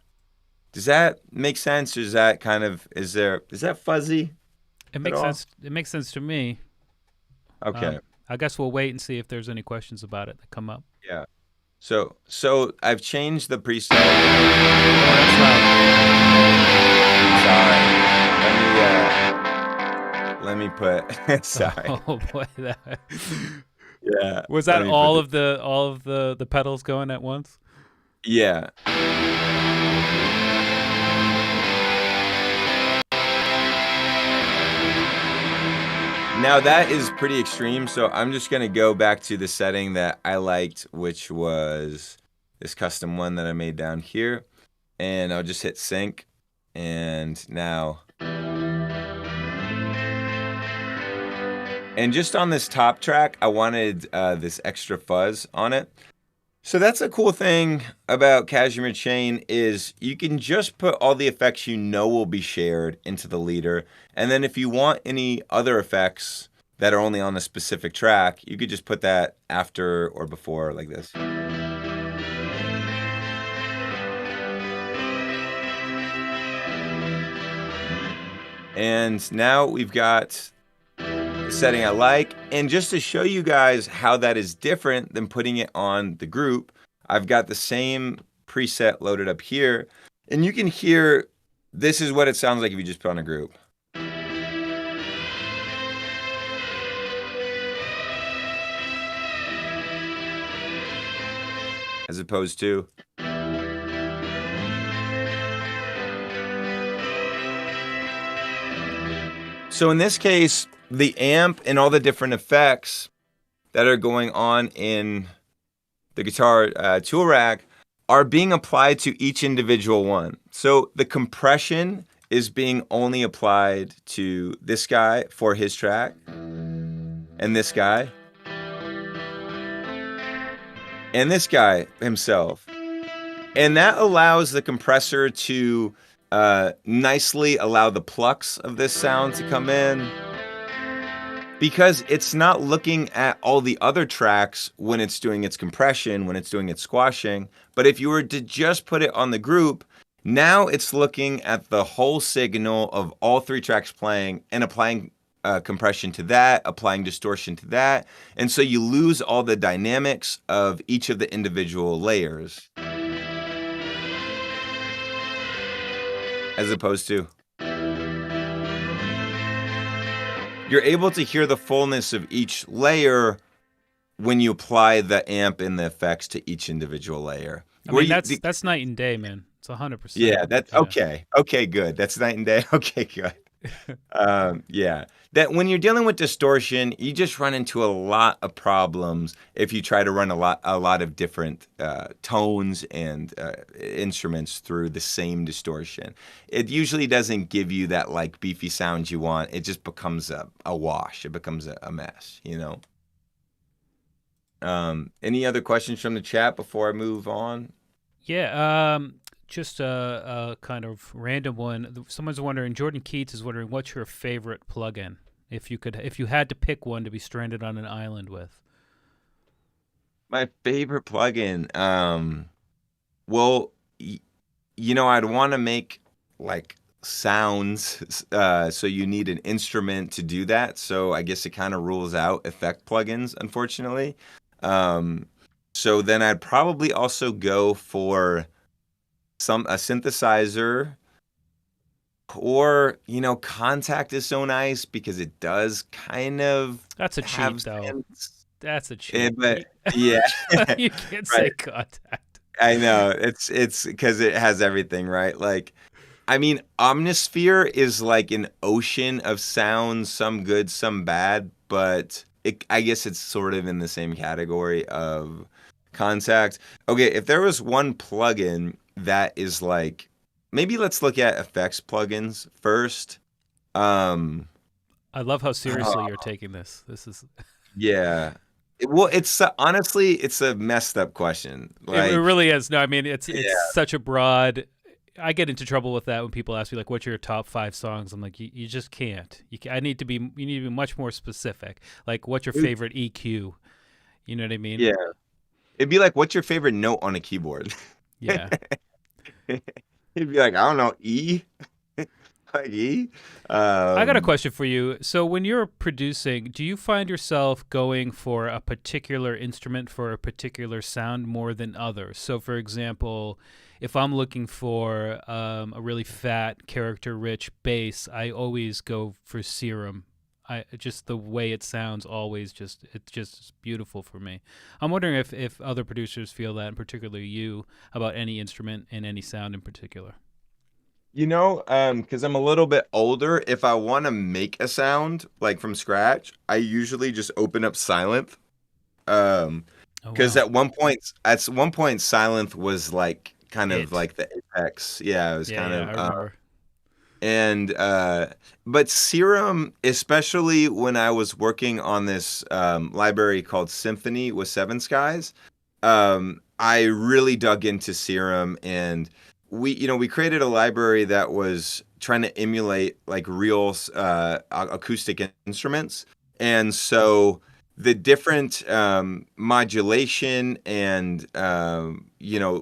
Does that make sense? Or is that kind of, is that fuzzy? It makes sense. It makes sense to me. Okay. I guess we'll wait and see if there's any questions about it that come up. Yeah. So I've changed the preset. Oh, that's Sorry. Let me put. Sorry. Oh boy, that. Yeah. Was that all of the pedals going at once? Yeah. Now that is pretty extreme, so I'm just gonna go back to the setting that I liked, which was this custom one that I made down here, and I'll just hit sync, and now, and just on this top track, I wanted this extra fuzz on it. So that's a cool thing about KSHMR Chain is you can just put all the effects you know will be shared into the leader. And then if you want any other effects that are only on a specific track, you could just put that after or before like this. And now we've got the setting I like. And just to show you guys how that is different than putting it on the group, I've got the same preset loaded up here. And you can hear, this is what it sounds like if you just put on a group. As opposed to. So in this case, the amp and all the different effects that are going on in the guitar tool rack are being applied to each individual one. So the compression is being only applied to this guy for his track, and this guy, and this guy himself. And that allows the compressor to nicely allow the plucks of this sound to come in, because it's not looking at all the other tracks when it's doing its compression, when it's doing its squashing. But if you were to just put it on the group, now it's looking at the whole signal of all three tracks playing and applying compression to that, applying distortion to that. And so you lose all the dynamics of each of the individual layers. As opposed to, you're able to hear the fullness of each layer when you apply the amp and the effects to each individual layer. I mean, that's night and day, man. It's 100%. Yeah, that's Yeah. okay. Okay, good. That's night and day. Okay, good. Yeah. That when you're dealing with distortion, you just run into a lot of problems if you try to run a lot of different tones and instruments through the same distortion. It usually doesn't give you that like beefy sound you want. It just becomes a wash. It becomes a mess, you know. Any other questions from the chat before I move on? Yeah, just a kind of random one. Someone's wondering. Jordan Keats is wondering, what's your favorite plugin? If you had to pick one to be stranded on an island with. My favorite plugin. Well, I'd want to make like sounds, so you need an instrument to do that. So I guess it kind of rules out effect plugins, unfortunately. Um, so then I'd probably also go for a synthesizer, or Contact is so nice because it does kind of That's a cheat, have though. synths. That's a cheat. But yeah, You can't say right. contact. I know it's because it has everything, right? Like, I mean, Omnisphere is like an ocean of sounds, some good, some bad, but I guess it's sort of in the same category of Contact. Okay, if there was one plugin that is like, maybe let's look at effects plugins first. Um, I love how seriously uh, you're taking this. This is yeah. Well, it's honestly, it's a messed up question. it Like, really is. No, I mean it's yeah. such a broad. I get into trouble with that when people ask me like, "What's your top 5 songs?" I'm like, you just can't. I need to be. You need to be much more specific. Like, what's your favorite EQ? You know what I mean? Yeah. It'd be like, what's your favorite note on a keyboard? Yeah. He'd be like, I don't know, E, like E. I got a Um, question for you. So, when you're producing, do you find yourself going for a particular instrument for a particular sound more than others? So, for example, if I'm looking for a really fat, character-rich bass, I always go for Serum. I just the way it sounds always it's just beautiful for me. I'm wondering if other producers feel that, and particularly you, about any instrument and any sound in particular. because I'm a little bit older, if I want to make a sound like from scratch, I usually just open up Sylenth. Um, Oh because wow, at one point, Sylenth was like kind of it. like the apex. Yeah, it was Yeah, kind yeah, of I remember. and but Serum, especially when I was working on this library called Symphony with Seven Skies, I really dug into Serum, and we created a library that was trying to emulate like real acoustic instruments, and so the different modulation and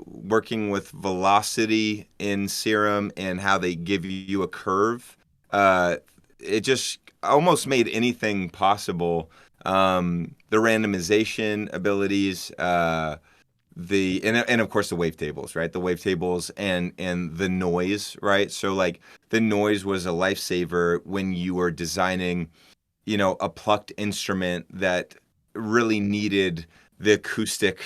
working with velocity in Serum and how they give you a curve, uh, it just almost made anything possible. The randomization abilities, and of course the wavetables, right? The wavetables and the noise, right? So like the noise was a lifesaver when you were designing, a plucked instrument that really needed the acoustic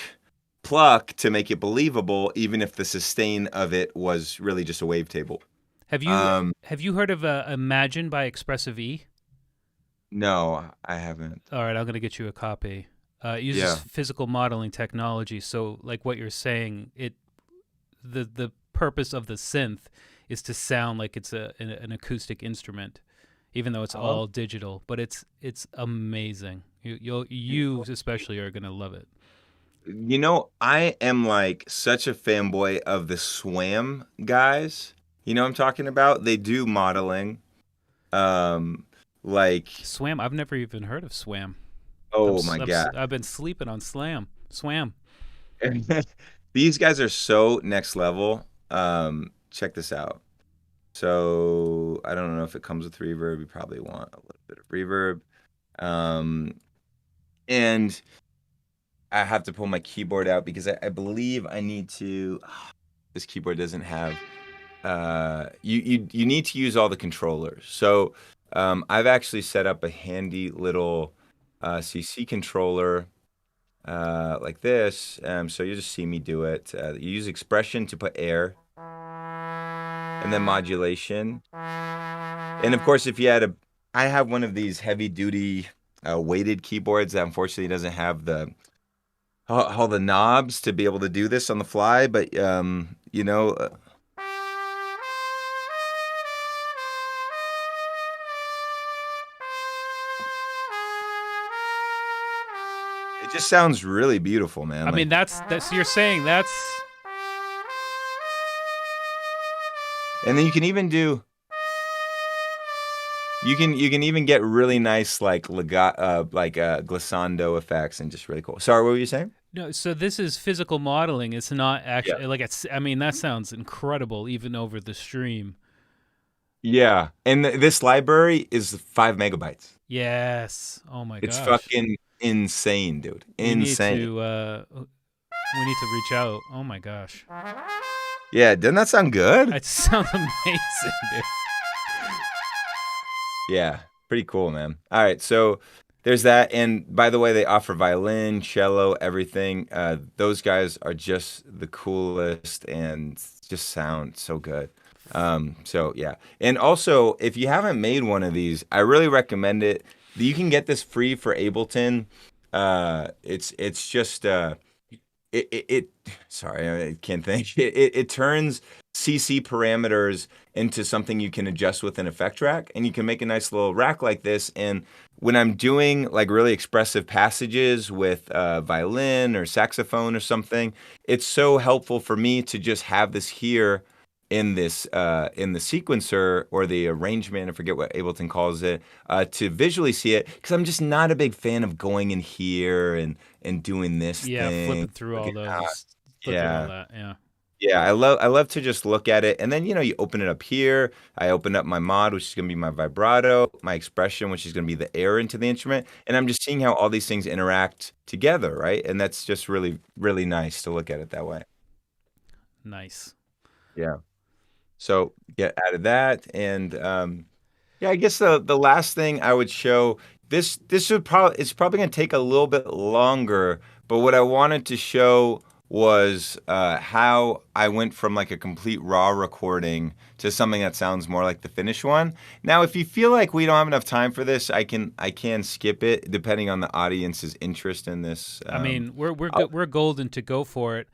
pluck to make it believable, even if the sustain of it was really just a wavetable. Have you Um, have you heard of Imagine by Expressive E? no, I haven't. All right, I'm gonna get you a copy. It uses Yeah. physical modeling technology, so like what you're saying, the purpose of the synth is to sound like it's an acoustic instrument, even though it's Oh. all digital. But it's amazing. You especially are gonna love it. I am like such a fanboy of the Swam guys. You know what I'm talking about? They do modeling. Um, like, Swam. I've never even heard of Swam. oh my God. I've been sleeping on Swam. These guys are so next level. Check this out. So I don't know if it comes with reverb. You probably want a little bit of reverb. Um, and I have to pull my keyboard out because I believe I need to. This keyboard doesn't have. You need to use all the controllers. So I've actually set up a handy little CC controller like this. So you just see me do it. You use expression to put air. and then modulation. And of course, if you had I have one of these heavy duty weighted keyboards that unfortunately doesn't have all the knobs to be able to do this on the fly, but you know, it just sounds really beautiful, man. I mean, that's you're saying that's. And then you can even do. You can even get really nice glissando effects and just really cool. Sorry, what were you saying? No, so this is physical modeling. It's not actually Yeah. like it's. I mean, that sounds incredible, even over the stream. Yeah, and this library is 5 megabytes. Yes. Oh my gosh. It's fucking insane, dude. Insane. We need to reach out. Oh my gosh. Yeah, doesn't that sound good? It sounds amazing, dude. Yeah, pretty cool, man. All right, so there's that. And by the way, they offer violin, cello, everything. Those guys are just the coolest and just sound so good. So yeah. And also, if you haven't made one of these, I really recommend it. You can get this free for Ableton. It's just sorry, I can't think. It turns CC parameters into something you can adjust with an effect rack, and you can make a nice little rack like this. And when I'm doing like really expressive passages with violin or saxophone or something, it's so helpful for me to just have this here in the sequencer or the arrangement, I forget what Ableton calls it, to visually see it, because I'm just not a big fan of going in here and doing this thing. Flipping through all those. Flipping all that, yeah. Yeah, I love to just look at it, and then you open it up here. I open up my mod, which is going to be my vibrato, my expression, which is going to be the air into the instrument, and I'm just seeing how all these things interact together, right? And that's just really, really nice to look at it that way. Nice. Yeah. So get out of that, and yeah, I guess the last thing I would show it's probably going to take a little bit longer, but what I wanted to show was how I went from like a complete raw recording to something that sounds more like the finished one. Now, if you feel like we don't have enough time for this, I can skip it depending on the audience's interest in this. I mean, we're golden to go for it.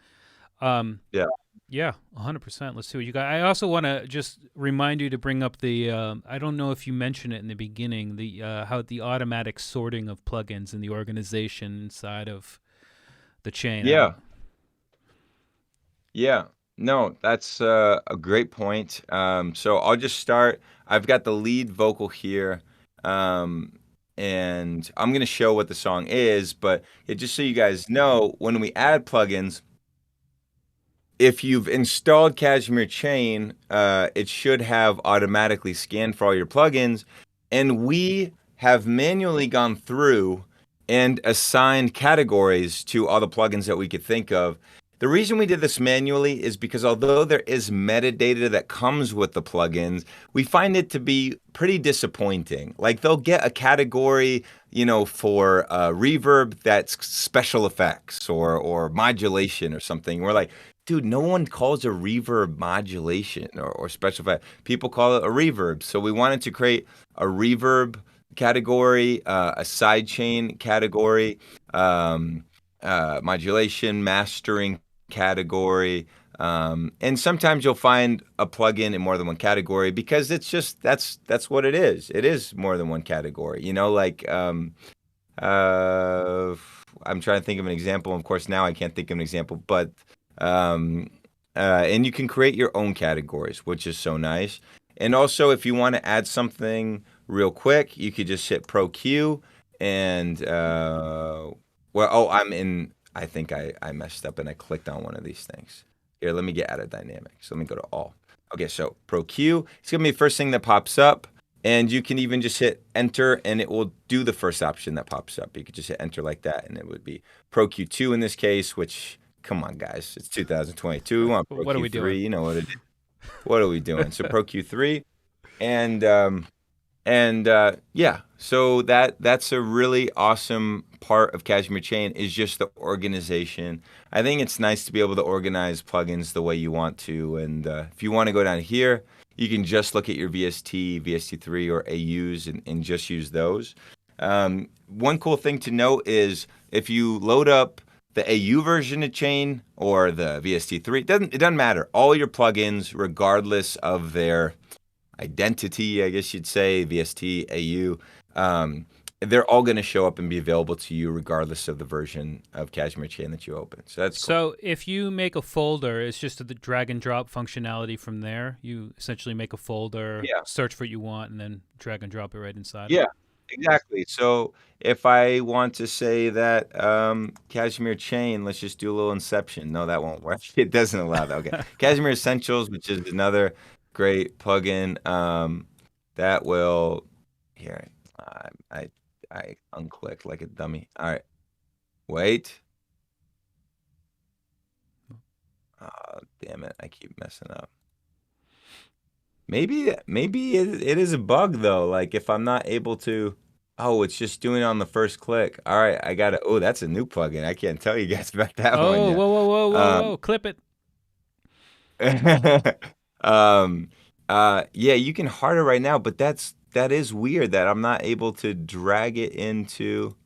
Yeah. Yeah, 100%. Let's see what you got. I also want to just remind you to bring up the. I don't know if you mentioned it in the beginning. The how the automatic sorting of plugins in the organization inside of the chain. Yeah. Yeah. No, that's a great point. So I'll just start. I've got the lead vocal here, and I'm going to show what the song is. But just so you guys know, when we add plugins, if you've installed KSHMR Chain, it should have automatically scanned for all your plugins, and we have manually gone through and assigned categories to all the plugins that we could think of. The reason we did this manually is because although there is metadata that comes with the plugins, we find it to be pretty disappointing. Like they'll get a category, for reverb that's special effects or modulation or something. We're like, dude, no one calls a reverb modulation or special effect. People call it a reverb. So we wanted to create a reverb category, a sidechain category, modulation, mastering category. And sometimes you'll find a plugin in more than one category because it's just that's what it is. It is more than one category. I'm trying to think of an example. Of course, now I can't think of an example, but and you can create your own categories, which is so nice. And also, if you want to add something real quick, you could just hit Pro Q and I think I messed up and I clicked on one of these things. Here, let me get out of dynamics. Let me go to all. Okay, so Pro Q, it's going to be the first thing that pops up. And you can even just hit enter and it will do the first option that pops up. You could just hit enter like that and it would be Pro Q2 in this case, which, come on, guys, it's 2022. We want Pro Q3. You know what it is. What are we doing? So Pro Q3. And And so that's a really awesome part of Cashmere Chain is just the organization. I think it's nice to be able to organize plugins the way you want to. And if you want to go down here, you can just look at your VST, VST3, or AUs and just use those. One cool thing to note is if you load up the AU version of Chain or the VST3, it doesn't matter. All your plugins, regardless of their identity, I guess you'd say, VST, AU, they're all going to show up and be available to you regardless of the version of Cashmere Chain that you open. So that's cool. So if you make a folder, it's just the drag and drop functionality from there. You essentially make a folder, search for what you want, and then drag and drop it right inside. Yeah, exactly. So if I want to say that Cashmere Chain, let's just do a little Inception. No, that won't work. It doesn't allow that. Okay. Cashmere Essentials, which is another great plugin that will here. I unclicked like a dummy. All right, wait. Oh, damn it! I keep messing up. Maybe it is a bug though. Like if I'm not able to. Oh, it's just doing it on the first click. All right, I got it. Oh, that's a new plugin. I can't tell you guys about that one Oh, yet. whoa! Clip it. Yeah, you can heart it right now, but that is weird that I'm not able to drag it into.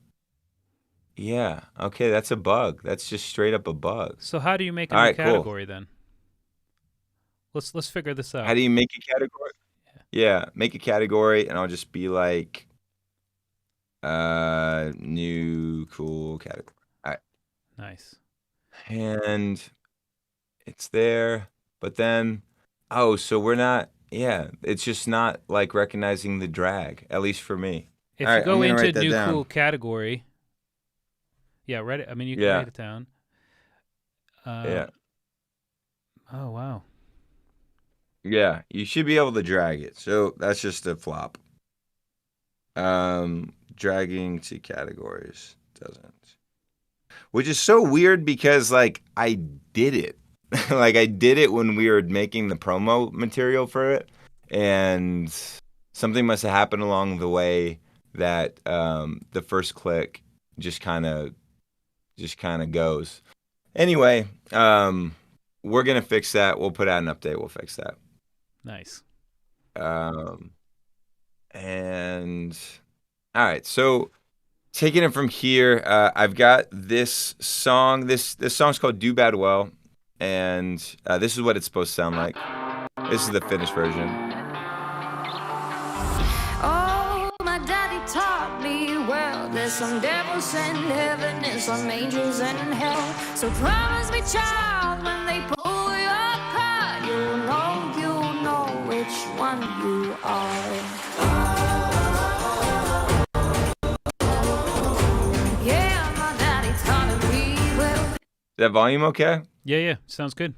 Yeah, okay, that's a bug. That's just straight up a bug. So how do you make a All new right, cool. category then? Let's figure this out. How do you make a category? Yeah, make a category, and I'll just be like, new cool category. All right. Nice. And it's there, but then, so we're not. Yeah, it's just not like recognizing the drag, at least for me. If All you right, go I'm gonna into write that new down. cool category, write it. I mean, you can Yeah. write it down. Yeah. Oh wow. Yeah, you should be able to drag it. So that's just a flop. Dragging to categories doesn't. Which is so weird because like I did it. Like I did it when we were making the promo material for it, and something must have happened along the way that the first click just kind of goes. Anyway, we're gonna fix that. We'll put out an update. We'll fix that. Nice. And all right, so taking it from here, I've got this song. This song's called "Do Bad Well." And this is what it's supposed to sound like. This is the finished version. Oh, my daddy taught me well. There's some devils in heaven and some angels in hell. So promise me, child, when they pull your card, you'll know which one you are. Yeah, my daddy taught me well. Is that volume okay? Yeah. Sounds good.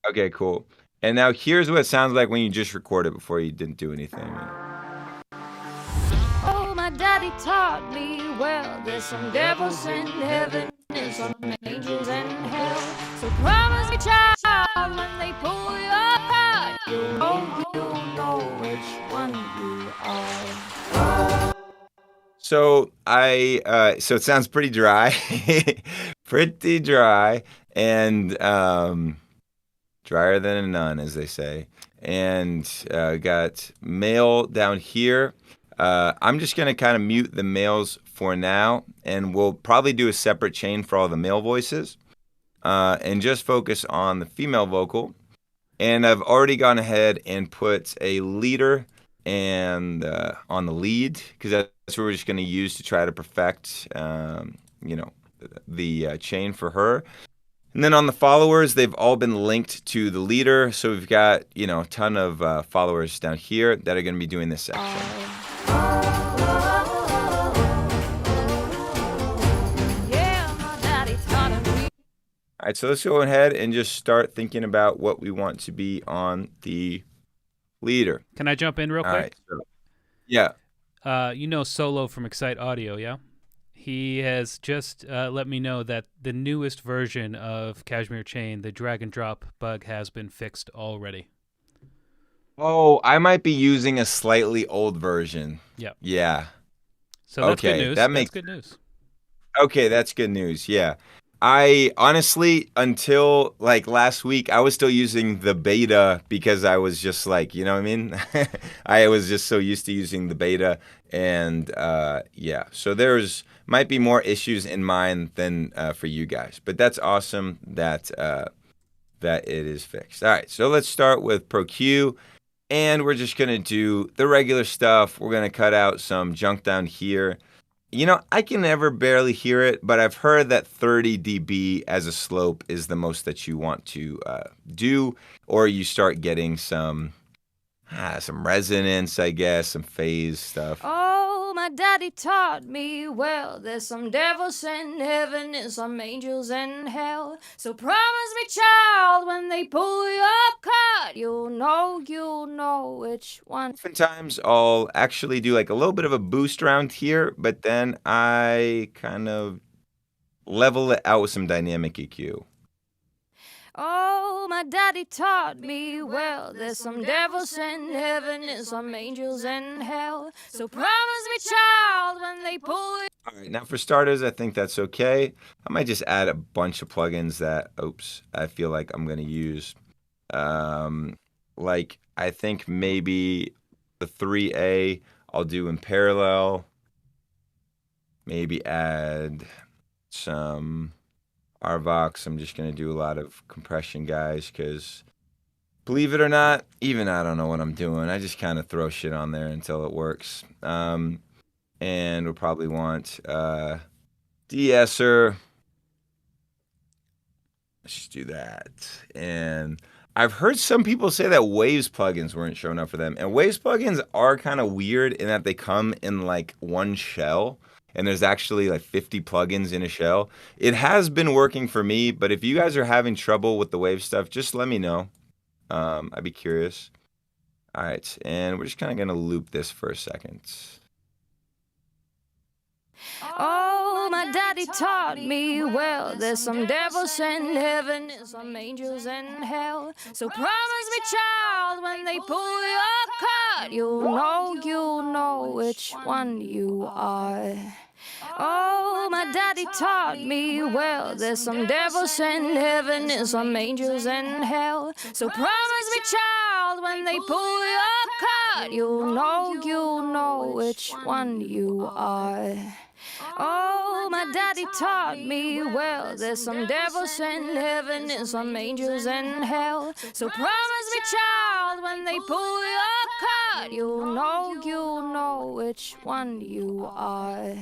Okay, cool. And now here's what it sounds like when you just record it before you didn't do anything. Oh, my daddy taught me well. There's some devils in heaven and some angels in hell. So promise me, child, when they pull your card, you'll know which one you are. So so it sounds pretty dry, pretty dry, and drier than a nun, as they say. And got male down here. I'm just gonna kind of mute the males for now, and we'll probably do a separate chain for all the male voices, and just focus on the female vocal. And I've already gone ahead and put a leader and on the lead, because that's what we're just going to use to try to perfect, the chain for her. And then on the followers, they've all been linked to the leader. So we've got, a ton of followers down here that are going to be doing this section. All right, so let's go ahead and just start thinking about what we want to be on the leader. Can I jump in real quick? All right, so, yeah. Solo from Excite Audio, yeah? He has just let me know that the newest version of Cashmere Chain, the drag and drop bug, has been fixed already. Oh, I might be using a slightly old version. Yep. Yeah. So that's good Okay, news. that That's makes good news. okay, that's good news. Yeah. I honestly, until like last week, I was still using the beta because I was just like, you know what I mean? I was just so used to using the beta. And yeah, so there's might be more issues in mine than for you guys. But that's awesome that it is fixed. All right, so let's start with ProQ. And we're just going to do the regular stuff. We're going to cut out some junk down here. You know, I can never barely hear it, but I've heard that 30 dB as a slope is the most that you want to do, or you start getting some resonance, I guess, some phase stuff. Oh, my daddy taught me well. There's some devils in heaven and some angels in hell. So promise me, child, when they pull you apart, you'll know which one. Oftentimes, I'll actually do like a little bit of a boost around here, but then I kind of level it out with some dynamic EQ. Oh, my daddy taught me well. There's some devils in heaven and some angels in hell. So promise me, child, when they pull you. All right, now for starters, I think that's okay. I might just add a bunch of plugins that, I feel like I'm going to use. Like, I think maybe the 3A I'll do in parallel. Maybe add some RVox. I'm just going to do a lot of compression, guys, because believe it or not, even I don't know what I'm doing. I just kind of throw shit on there until it works. And we'll probably want de-esser. Let's just do that. And I've heard some people say that Waves plugins weren't showing up for them. And Waves plugins are kind of weird in that they come in like one shell. And there's actually like 50 plugins in a shell. It has been working for me, but if you guys are having trouble with the Wave stuff, just let me know. I'd be curious. All right, and we're just kind of going to loop this for a second. Oh, my daddy taught me well. There's some devils in heaven and some angels in hell. So promise me, child, when they pull you apart, you'll know which one you are. Oh, my daddy taught me well. There's some devils in heaven and some angels in hell. So promise me, child, when they pull you apart, you'll know which one you are. Oh, my daddy taught me well. There's some devils in heaven and some angels in hell. So promise me, child, when they pull you apart, you'll know which one you are.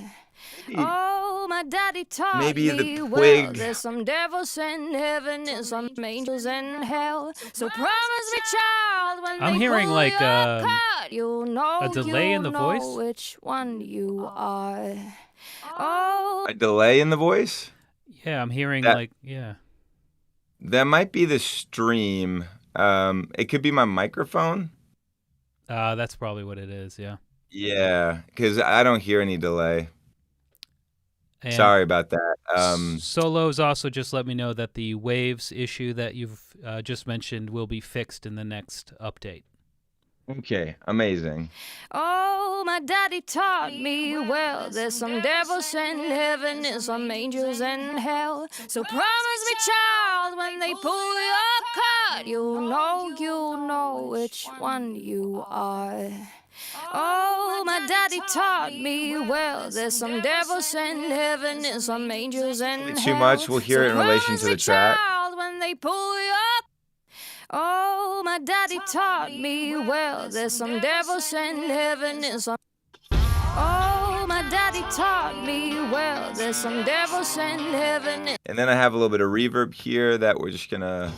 Oh, my daddy taught Maybe me the well. twig. There's some devils in heaven and some angels in hell. So promise me, child, when I'm they hearing pull like you apart, you'll know a delay in the know voice. which one you are. Oh, A delay in the voice? Yeah, I'm hearing That- like yeah. That might be the stream. It could be my microphone. That's probably what it is. Yeah. Yeah, because I don't hear any delay. And Sorry about that. Solos also just let me know that the Waves issue that you've just mentioned will be fixed in the next update. Okay, amazing. oh, my daddy taught me well. There's some devils in heaven and some angels in hell. So promise me, child, when they pull you apart, you'll know which one you are. Oh, my daddy taught me well. There's some devils in heaven and some angels in hell. Too much, we'll hear it in relation to the track. Child, when they pull you up. Oh, my daddy taught me well. There's some devils in heaven and some. Oh, my daddy taught me well. There's some devils in heaven. And then I have a little bit of reverb here that we're just gonna.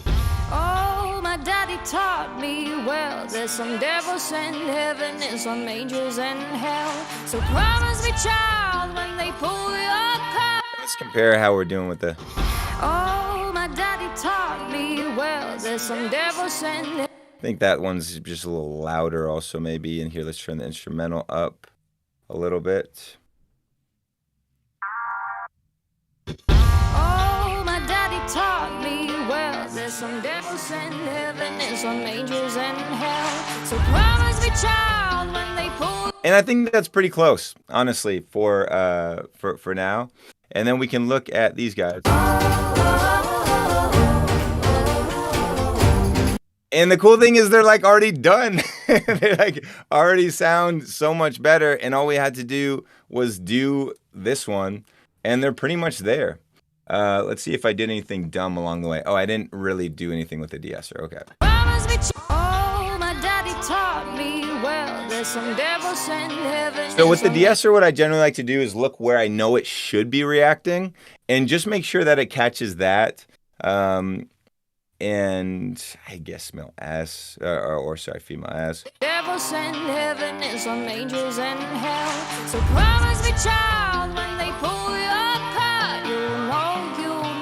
Oh, my daddy taught me well. There's some devils in heaven and some angels in hell. So promise me, child, when they pull you apart. Let's compare how we're doing with the. Oh, my daddy taught me well. There's some devils in heaven. I think that one's just a little louder, also maybe. And here, let's turn the instrumental up a little bit. Oh, my daddy taught me well. There's some devils send heaven and some angels in hell. So promise me, child, when they pull. And I think that's pretty close, honestly, for now. And then we can look at these guys. And the cool thing is they're like already done. They like already sound so much better. And all we had to do was do this one. And they're pretty much there. Let's see if I did anything dumb along the way. Oh, I didn't really do anything with the de-esser. Okay. Oh, my daddy taught me well. There's some devils in heaven. So with the de-esser, what I generally like to do is look where I know it should be reacting and just make sure that it catches that. And I guess male ass, or sorry, female ass. Devils in heaven and some angels in hell. So promise me, child, when they pull your card, you'll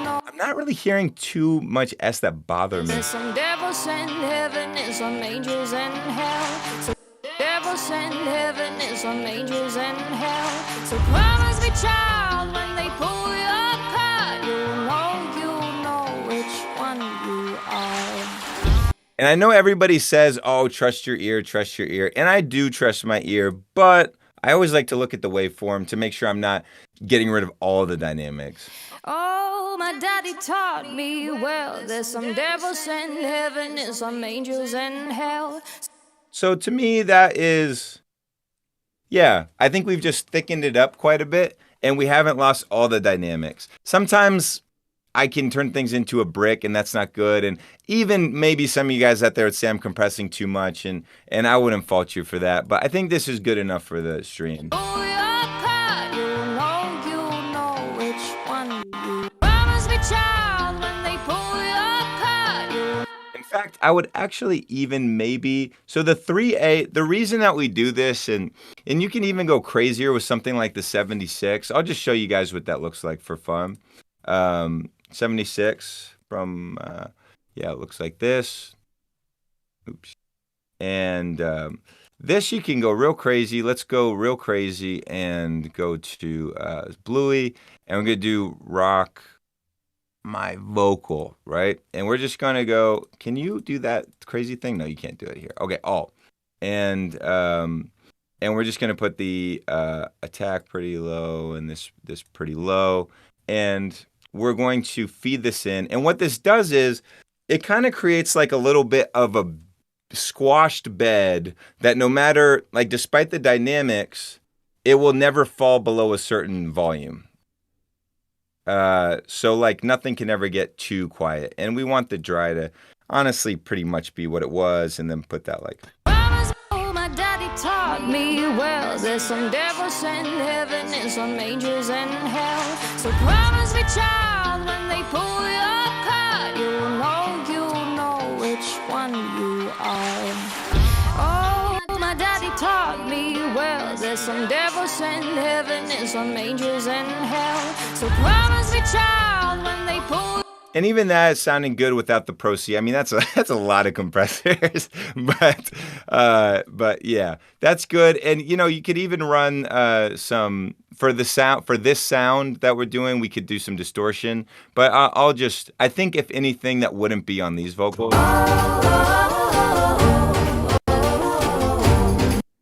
know. I'm not really hearing too much S that bother me. There's some devils in heaven and some angels in hell. So devils in heaven and some angels in hell. So promise me, child, when they pull your card, you'll know which one you are. And I know everybody says, oh, trust your ear, trust your ear. And I do trust my ear, but I always like to look at the waveform to make sure I'm not getting rid of all the dynamics. Oh, my daddy taught me well. There's some devils in heaven and some angels in hell. So to me, that is, yeah, I think we've just thickened it up quite a bit and we haven't lost all the dynamics. Sometimes I can turn things into a brick and that's not good. And even maybe some of you guys out there would say I'm compressing too much and I wouldn't fault you for that. But I think this is good enough for the stream. Oh, your card, you'll know which one you promise me, child, when they pull your card. In fact, I would actually even maybe, so the 3A, the reason that we do this, and you can even go crazier with something like the 76. I'll just show you guys what that looks like for fun. 76 from, yeah, it looks like this. Oops. And this you can go real crazy. Let's go real crazy and go to Bluey. And we're going to do rock my vocal, right? And we're just going to go, can you do that crazy thing? No, you can't do it here. Okay, all. And we're just going to put the attack pretty low and this pretty low. And we're going to feed this in. And what this does is it kind of creates like a little bit of a squashed bed that no matter, like despite the dynamics, it will never fall below a certain volume. So like nothing can ever get too quiet. And we want the dry to honestly pretty much be what it was and then put that like. Oh, my daddy taught me well. There's some devils in heaven and some angels in hell. So promise me, child, when they pull your card, you'll know which one you are. Oh, my daddy taught me well. There's some devils in heaven and some angels in hell. So promise me, child, when they pull. And even that is sounding good without the Pro C. I mean, that's a lot of compressors, but yeah, that's good. And you know, you could even run some for the sound for this sound that we're doing. We could do some distortion, but I think if anything, that wouldn't be on these vocals.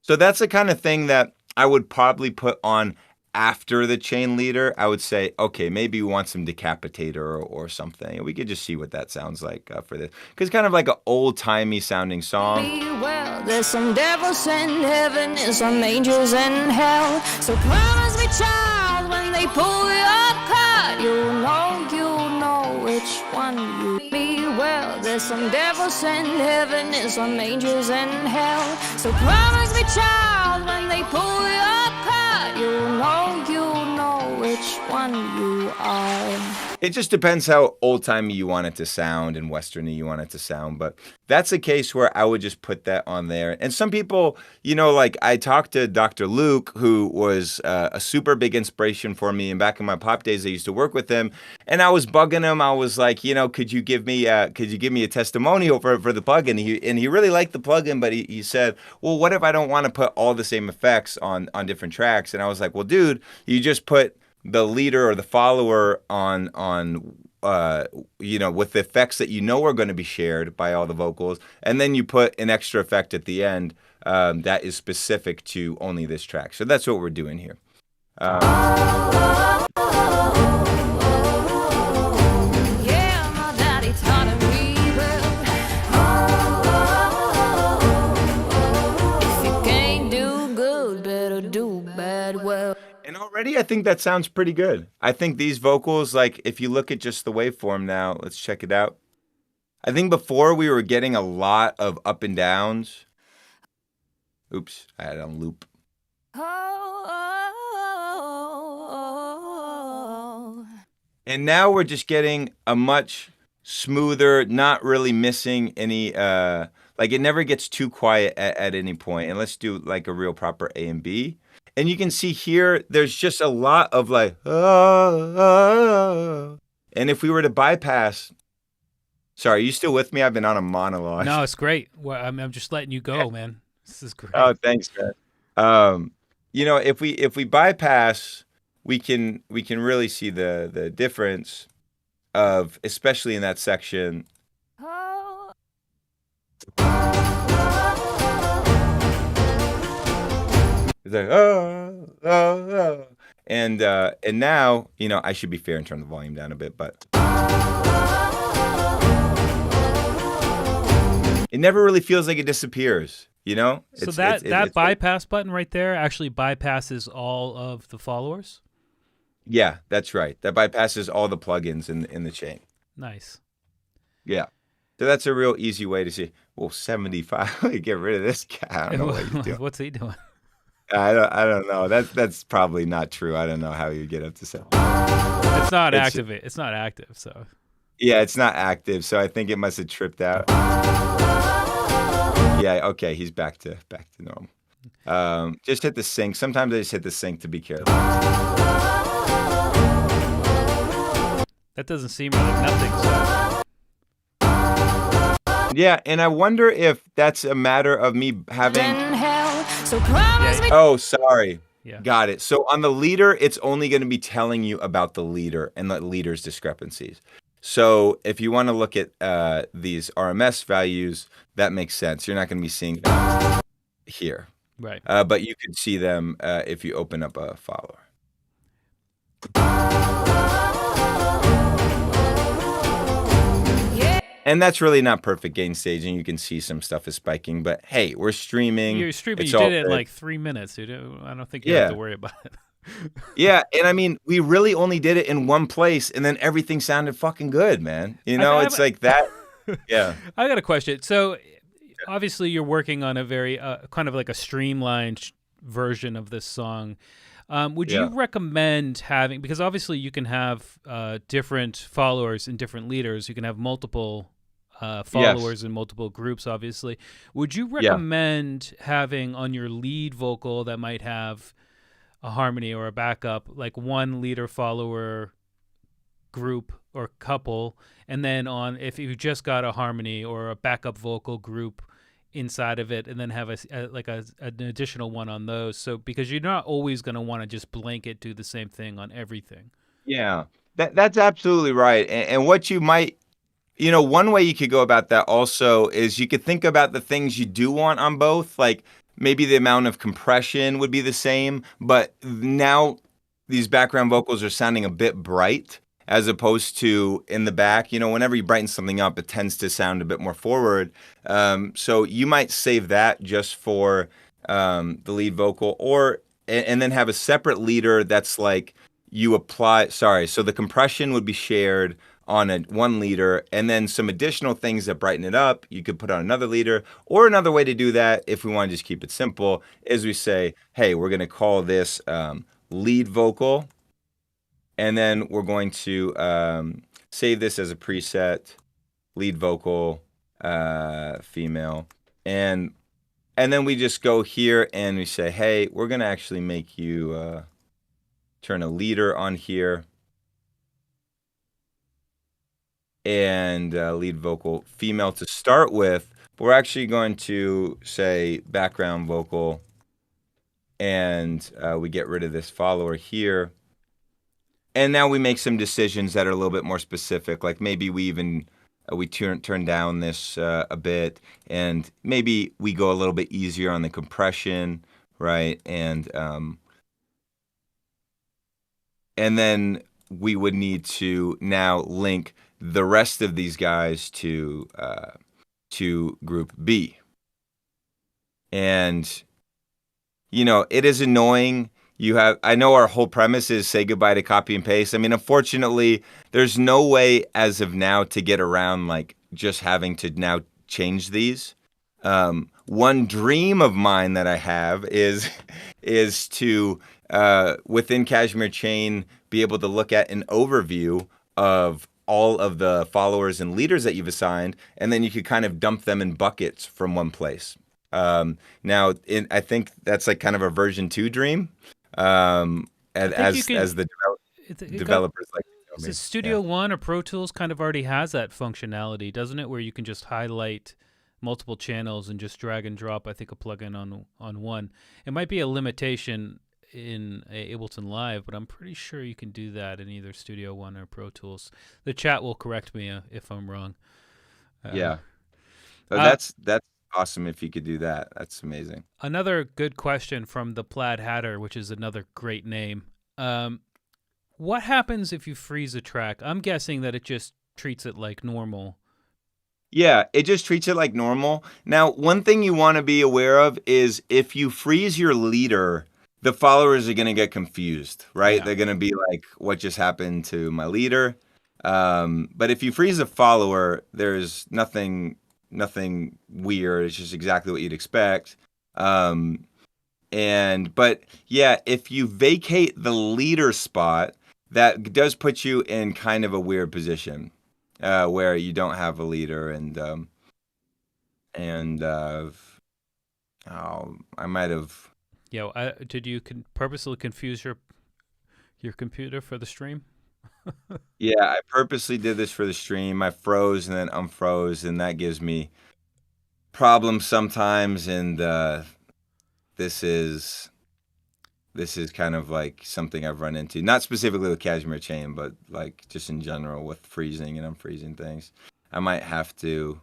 So that's the kind of thing that I would probably put on after the chain leader. I would say, okay, maybe we want some decapitator or something. We could just see what that sounds like for this. Because it's kind of like an old-timey sounding song. Well, there's some devils in heaven and some angels in hell. So promise me, child, when they pull your card, you'll know which one you be. Well, there's some devils in heaven and some angels in hell. So promise me, child, when they pull your card, you'll know which one you are. It just depends how old-timey you want it to sound and westerny you want it to sound. But that's a case where I would just put that on there. And some people, you know, like I talked to Dr. Luke, who was a super big inspiration for me. And back in my pop days, I used to work with him. And I was bugging him. I was like, you know, could you give me a testimonial for the plugin? And he really liked the plugin, but he said, well, what if I don't want to put all the same effects on different tracks? And I was like, well, dude, you just put the leader or the follower on with the effects that are going to be shared by all the vocals, and then you put an extra effect at the end that is specific to only this track. So that's what we're doing here. Yeah, my daddy taught me well. If you can't do good, better do bad well. And already I think that sounds pretty good. I think these vocals, like if you look at just the waveform now, let's check it out. I think before we were getting a lot of up and downs. Oops, I had it on loop. And now we're just getting a much smoother, not really missing any, like it never gets too quiet at any point. And let's do like a real proper A and B. And you can see here, there's just a lot of like, and if we were to bypass, sorry, are you still with me? I've been on a monologue. No, it's great. Well, I'm just letting you go, man. This is great. Oh, thanks, man. If we bypass, we can really see the difference of, especially in that section. It's like and now I should be fair and turn the volume down a bit, but it never really feels like it disappears. So that bypass button right there actually bypasses all of the followers? Yeah, that's right. That bypasses all the plugins in the chain. Nice. Yeah. So that's a real easy way to see. Well, 75. Get rid of this guy. I don't know what he's doing. What's he doing? I don't know. That's probably not true. I don't know how you get up to 70. It's not active. It's not active. So. Yeah, it's not active. So I think it must have tripped out. Yeah. Okay. He's back to normal. Just hit the sync. Sometimes I just hit the sync to be careful. That doesn't seem like nothing. So. Yeah, and I wonder if that's a matter of me having. Oh, sorry. Yeah. Got it. So on the leader, it's only going to be telling you about the leader and the leader's discrepancies. So if you want to look at these RMS values, that makes sense. You're not going to be seeing them here. Right. But you could see them if you open up a follower. And that's really not perfect gain staging. You can see some stuff is spiking, but hey, we're streaming. You're streaming. You did it in like 3 minutes, dude. I don't think you have to worry about it. Yeah, and I mean, we really only did it in one place, and then everything sounded fucking good, man. It's like that. Yeah. I got a question. So, obviously, you're working on a very kind of like a streamlined version of this song. Would you recommend having, because obviously you can have different followers and different leaders. You can have multiple followers in multiple groups, obviously. Would you recommend having on your lead vocal that might have a harmony or a backup, like one leader follower group or couple, and then if you just got a harmony or a backup vocal group inside of it, and then have an additional one on those? So because you're not always going to want to just blanket do the same thing on everything. Yeah, that's absolutely right. And what you might, one way you could go about that also is you could think about the things you do want on both, like maybe the amount of compression would be the same, but now these background vocals are sounding a bit bright as opposed to in the back. Whenever you brighten something up, it tends to sound a bit more forward. So you might save that just for the lead vocal, and then have a separate leader that's like you apply. Sorry, so the compression would be shared on one leader, and then some additional things that brighten it up, you could put on another leader. Or another way to do that, if we want to just keep it simple, is we say, hey, we're going to call this lead vocal. And then we're going to save this as a preset, lead vocal, female. And then we just go here and we say, hey, we're going to actually make you turn a leader on here. And lead vocal female to start with. But we're actually going to say background vocal. And we get rid of this follower here. And now we make some decisions that are a little bit more specific. Like maybe we turn down this a bit, and maybe we go a little bit easier on the compression, right? And then we would need to now link the rest of these guys to group B. And it is annoying. I know our whole premise is say goodbye to copy and paste. I mean, unfortunately, there's no way as of now to get around like just having to now change these. One dream of mine that I have is to within Kashmir Chain be able to look at an overview of all of the followers and leaders that you've assigned, and then you could kind of dump them in buckets from one place. Now, I think that's like kind of a version 2 dream. As the developers like to tell me. Studio One or Pro Tools kind of already has that functionality, doesn't it? Where you can just highlight multiple channels and just drag and drop, I think, a plugin on one. It might be a limitation in Ableton Live, but I'm pretty sure you can do that in either Studio One or Pro Tools. The chat will correct me if I'm wrong. Yeah. So that's awesome if you could do that. That's amazing. Another good question from the Plaid Hatter, which is another great name. What happens if you freeze a track? I'm guessing that it just treats it like normal. Yeah, it just treats it like normal. Now, one thing you want to be aware of is if you freeze your leader, the followers are going to get confused, right? Yeah. They're going to be like, what just happened to my leader? But if you freeze a follower, there's nothing weird. It's just exactly what you'd expect. But yeah, if you vacate the leader spot, that does put you in kind of a weird position, where you don't have a leader, I might have. Yeah, did you purposely confuse your computer for the stream? Yeah, I purposely did this for the stream. I froze and then unfroze, and that gives me problems sometimes. And this is kind of like something I've run into, not specifically with Kashmir Chain, but like just in general with freezing and unfreezing things. I might have to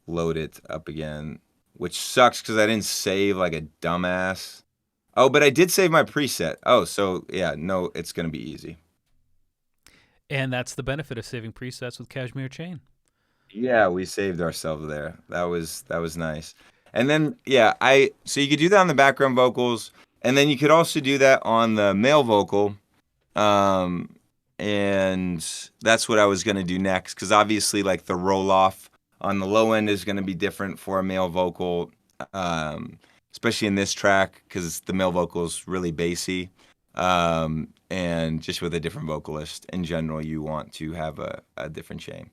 load it up again, which sucks because I didn't save like a dumbass. Oh, but I did save my preset. Oh, so yeah, no, it's going to be easy. And that's the benefit of saving presets with Kashmir Chain. Yeah, we saved ourselves there. That was nice. And then so you could do that on the background vocals, and then you could also do that on the male vocal. And that's what I was going to do next, because obviously like the roll off on the low end is going to be different for a male vocal, especially in this track because the male vocal is really bassy. And just with a different vocalist in general, you want to have a different chain.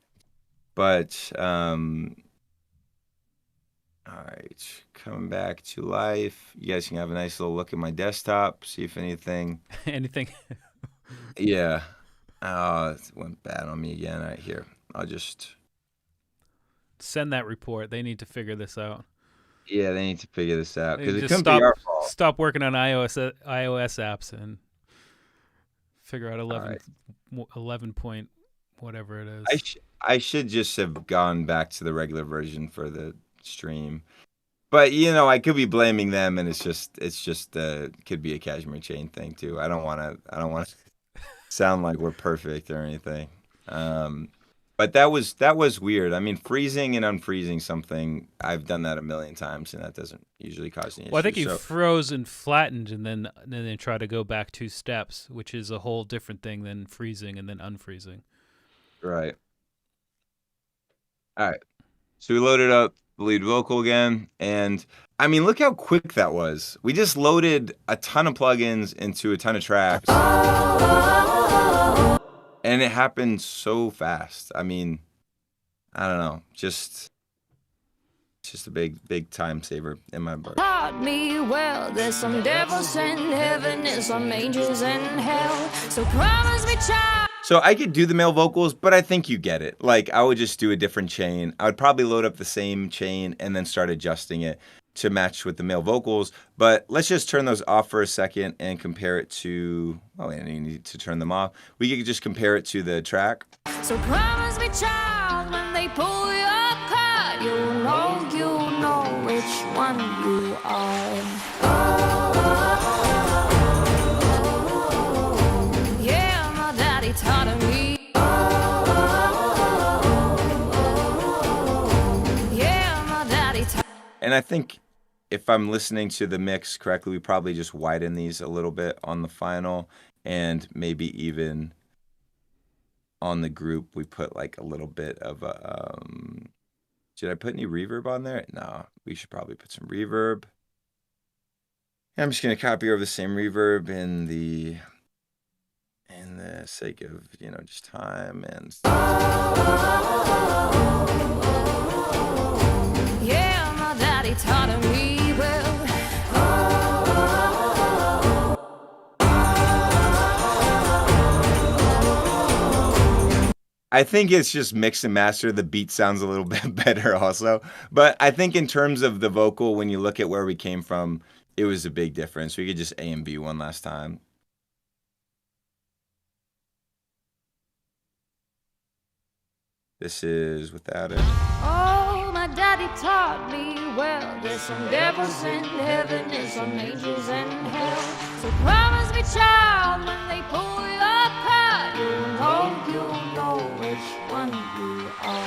But all right, coming back to life. You guys can have a nice little look at my desktop, see if anything. Anything? Yeah. Oh, it went bad on me again. All right, here. I'll just send that report. They need to figure this out. Yeah, they need to figure this out because it couldn't be our fault. Stop working on iOS apps and figure out 11 point whatever it is. I should just have gone back to the regular version for the stream, but I could be blaming them, and it's just could be a Kashmir Chain thing too. I don't want to sound like we're perfect or anything. But that was weird. I mean, freezing and unfreezing something, I've done that a million times, and that doesn't usually cause any issues. Well, I think you froze and flattened and then try to go back 2 steps, which is a whole different thing than freezing and then unfreezing. Right. All right. So we loaded up the lead vocal again, and I mean, look how quick that was. We just loaded a ton of plugins into a ton of tracks. And it happened so fast. I mean, I don't know. It's just a big time saver in my book. Taught me well, there's some devils in heaven and some angels in hell. So promise me, child. So I could do the male vocals, but I think you get it. Like, I would just do a different chain. I would probably load up the same chain and then start adjusting it. to match with the male vocals. But let's just turn those off for a second and compare it to, oh, and you need to turn them off. We could just compare it to the track. So promise me, child, when they pull your card, you'll know which one you are. Yeah, my daddy taught me. Yeah, my daddy taught. And I think if I'm listening to the mix correctly, we probably just widen these a little bit on the final, and maybe even on the group we put like a little bit of a should I put any reverb on there? No, we should probably put some reverb. I'm just gonna copy over the same reverb in the sake of, you know, just time and Yeah, my daddy taught me well. I think it's just mix and master. The beat sounds a little bit better also. But I think in terms of the vocal, when you look at where we came from, it was a big difference. We could just A and B one last time. This is without it. Oh, my daddy taught me well. There's some devils in heaven and some angels in hell. So promise me, child, when they pull your card, you'll know which one you are.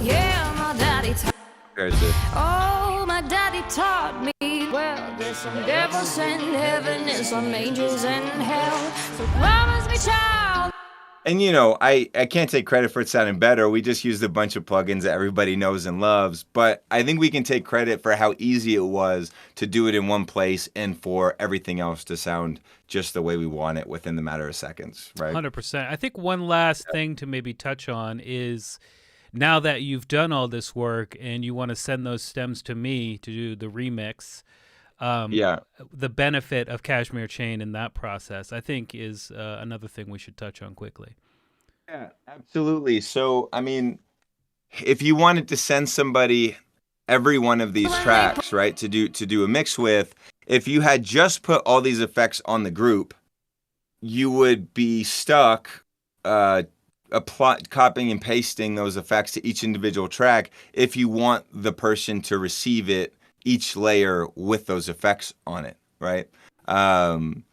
Yeah, my daddy taught. Oh, my daddy taught me well. There's some devils in heaven and some angels in hell. So promise me, child. And, you know, I can't take credit for it sounding better. We just used a bunch of plugins that everybody knows and loves. But I think we can take credit for how easy it was to do it in one place and for everything else to sound just the way we want it within the matter of seconds, right? 100%. I think one last thing to maybe touch on is, now that you've done all this work and you want to send those stems to me to do the remix, the benefit of Kashmir Chain in that process, I think, is another thing we should touch on quickly. Yeah, absolutely. So, I mean, if you wanted to send somebody every one of these tracks, right, to do a mix with, if you had just put all these effects on the group, you would be stuck copying and pasting those effects to each individual track if you want the person to receive it, each layer with those effects on it, right? So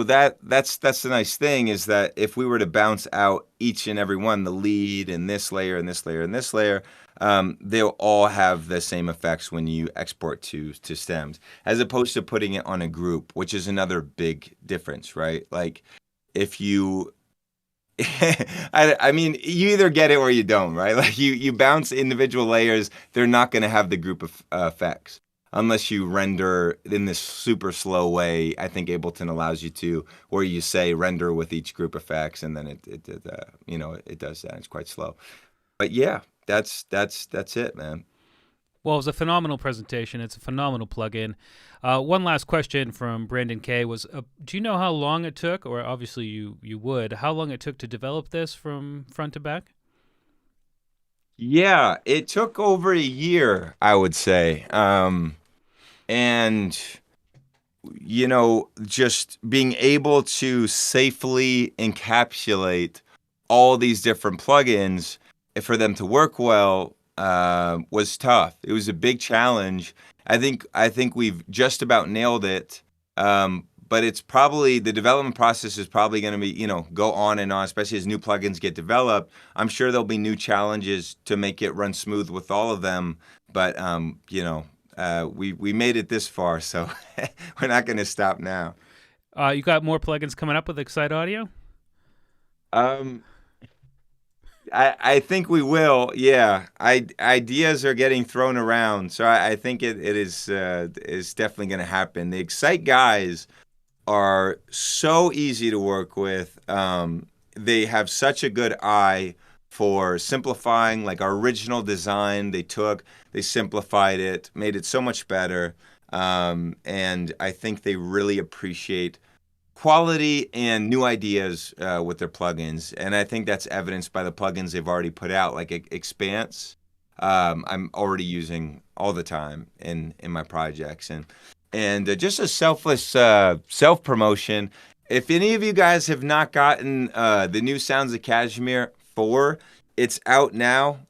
that's the nice thing, is that if we were to bounce out each and every one, the lead and this layer and this layer and this layer, they'll all have the same effects when you export to stems, as opposed to putting it on a group, which is another big difference, right? Like if you I mean, you either get it or you don't, right? Like you bounce individual layers, they're not going to have the group of effects unless you render in this super slow way. I think Ableton allows you to, where you say render with each group effects, and then it does that. It's quite slow, but yeah, that's it, man. Well, it was a phenomenal presentation. It's a phenomenal plugin. One last question from Brandon K was, do you know how long it took, or obviously you would, how long it took to develop this from front to back? Yeah, it took over a year, I would say. And, you know, just being able to safely encapsulate all these different plugins for them to work well was tough. It was a big challenge. I think we've just about nailed it. But it's probably, the development process is probably going to be, you know, go on and on, especially as new plugins get developed. I'm sure there'll be new challenges to make it run smooth with all of them. But, you know, we made it this far, so we're not going to stop now. You got more plugins coming up with Excite Audio? I think we will. Yeah, ideas are getting thrown around, so I think it is definitely going to happen. The Excite guys are so easy to work with. They have such a good eye for simplifying. Like our original design, they simplified it, made it so much better, and I think they really appreciate quality and new ideas with their plugins, and I think that's evidenced by the plugins they've already put out, like Expanse. I'm already using all the time in my projects, and just a selfless self promotion. If any of you guys have not gotten the new Sounds of Kashmir 4, it's out now.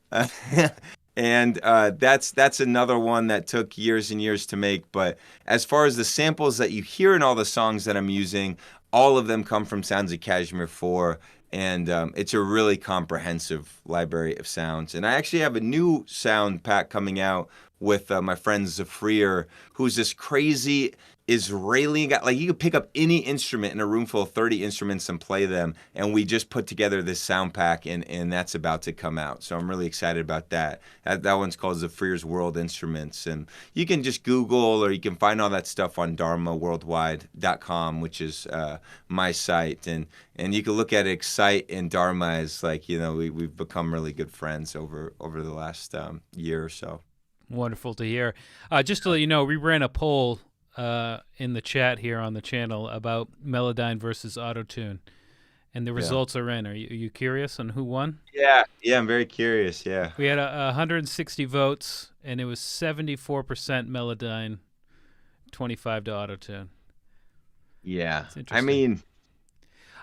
And that's another one that took years and years to make. But as far as the samples that you hear in all the songs that I'm using, all of them come from Sounds of Kashmir 4. And it's a really comprehensive library of sounds. And I actually have a new sound pack coming out with my friend Zafrir, who's this crazy Israeli guy. Like, you could pick up any instrument in a room full of 30 instruments and play them. And we just put together this sound pack, and that's about to come out. So I'm really excited about that. That one's called Zafrir's World Instruments. And you can just Google, or you can find all that stuff on dharmaworldwide.com, which is my site. And you can look at Excite and Dharma as, like, we've become really good friends over the last year or so. Wonderful to hear. Just to let you know, we ran a poll in the chat here on the channel about Melodyne versus Autotune, and the results are in. Are you curious on who won? Yeah, I'm very curious. Yeah, we had 160 votes, and it was 74% Melodyne, 25 to Autotune. Yeah, I mean,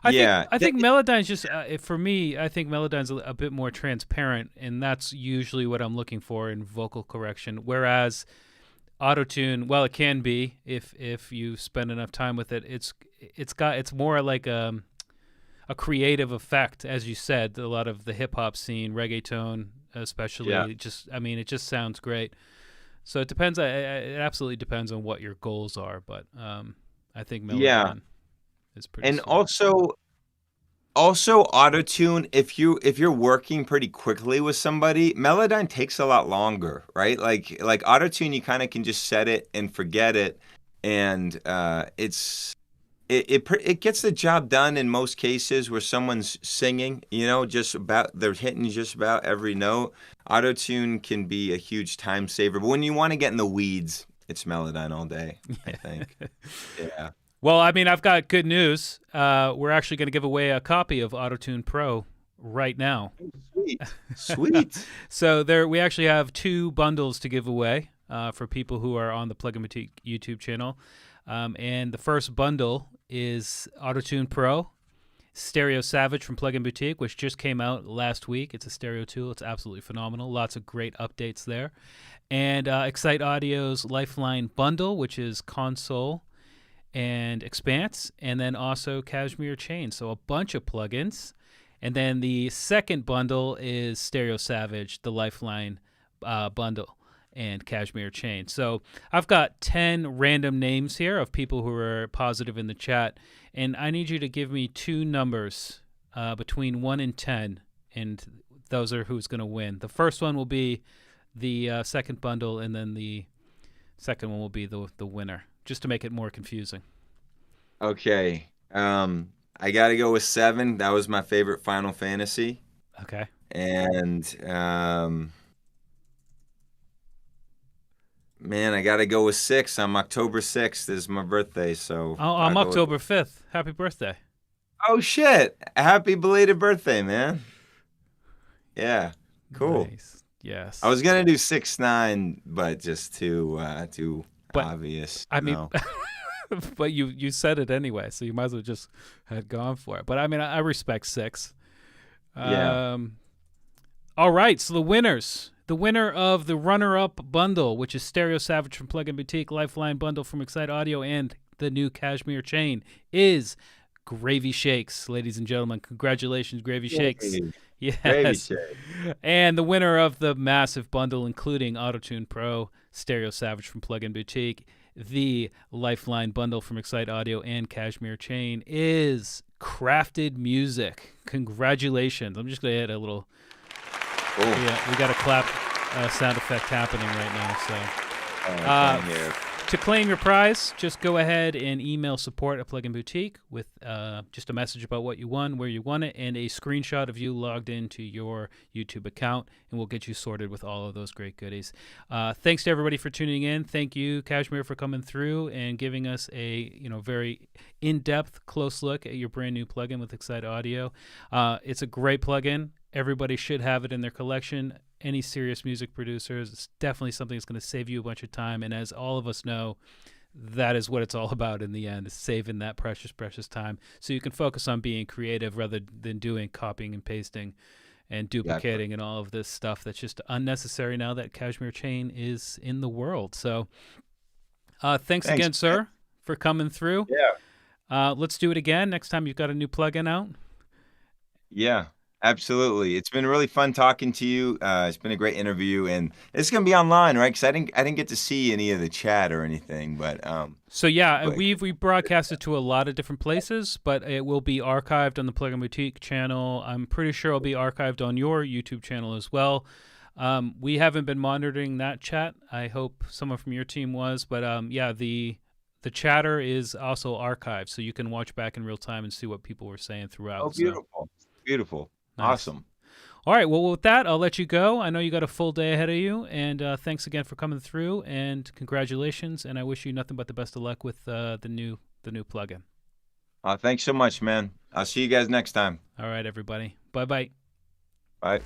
I think Melodyne's just for me. I think Melodyne's a bit more transparent, and that's usually what I'm looking for in vocal correction. Whereas Autotune, well, it can be if you spend enough time with it. It's more like a creative effect, as you said. A lot of the hip hop scene, reggaeton, especially. Yeah. It just sounds great. So it depends. It absolutely depends on what your goals are. But I think Melodyne is pretty. And sweet. also Autotune, if you're working pretty quickly with somebody, Melodyne takes a lot longer, right? Like Autotune, you kind of can just set it and forget it, and it gets the job done in most cases where someone's singing, they're hitting just about every note. Autotune can be a huge time saver, but when you want to get in the weeds, it's Melodyne all day, I think. Yeah. Well, I mean, I've got good news. We're actually going to give away a copy of Autotune Pro right now. Sweet. So we actually have 2 bundles to give away for people who are on the Plugin Boutique YouTube channel. And the first bundle is Autotune Pro, Stereo Savage from Plugin Boutique, which just came out last week. It's a stereo tool. It's absolutely phenomenal. Lots of great updates there. And Excite Audio's Lifeline bundle, which is console and Expanse, and then also Kashmir Chain. So a bunch of plugins. And then the second bundle is Stereo Savage, the Lifeline bundle, and Kashmir Chain. So I've got 10 random names here of people who are positive in the chat, and I need you to give me 2 numbers between 1 and 10, and those are who's going to win. The first one will be the second bundle, and then the second one will be the winner, just to make it more confusing. Okay. I got to go with 7. That was my favorite Final Fantasy. Okay. And, man, I got to go with 6. I'm October 6th. This is my birthday, so. Oh, I'm October 5th. Happy birthday. Oh, shit. Happy belated birthday, man. Yeah. Cool. Nice. Yes. I was going to do 6'9", but just too obvious. I mean, but you said it anyway, so you might as well just had gone for it. But I mean, I respect 6. Yeah. All right, so the winners. The winner of the runner-up bundle, which is Stereo Savage from Plugin Boutique, Lifeline bundle from Excite Audio, and the new Kashmir Chain, is Gravy Shakes. Ladies and gentlemen, congratulations, Gravy Shakes. Yes. Gravy Shakes. And the winner of the massive bundle, including Autotune Pro, Stereo Savage from Plugin Boutique, the Lifeline bundle from Excite Audio, and Kashmir Chain, is Crafted Music. Congratulations. I'm just going to hit a little... Cool. Yeah, we got a clap sound effect happening right now. So, To claim your prize, just go ahead and email support at Plugin Boutique with just a message about what you won, where you won it, and a screenshot of you logged into your YouTube account, and we'll get you sorted with all of those great goodies. Thanks to everybody for tuning in. Thank you, KSHMR, for coming through and giving us a very in-depth, close look at your brand new plugin with Excite Audio. It's a great plugin. Everybody should have it in their collection. Any serious music producers, it's definitely something that's going to save you a bunch of time. And as all of us know, that is what it's all about in the end, is saving that precious, precious time so you can focus on being creative rather than doing copying and pasting and duplicating and all of this stuff that's just unnecessary now that KSHMR Chain is in the world. So thanks again, sir, for coming through. Yeah. Let's do it again next time you've got a new plugin out. Yeah. Absolutely. It's been really fun talking to you. It's been a great interview, and it's going to be online, right? Because I didn't get to see any of the chat or anything, but so yeah, we broadcast it to a lot of different places, but it will be archived on the Plugin Boutique channel. I'm pretty sure it'll be archived on your YouTube channel as well. We haven't been monitoring that chat. I hope someone from your team was, but yeah, the chatter is also archived, so you can watch back in real time and see what people were saying throughout. Oh, beautiful. Beautiful. Nice. Awesome. All right. Well, with that, I'll let you go. I know you got a full day ahead of you, and thanks again for coming through. And congratulations. And I wish you nothing but the best of luck with the new plugin. Thanks so much, man. I'll see you guys next time. All right, everybody. Bye-bye. Bye.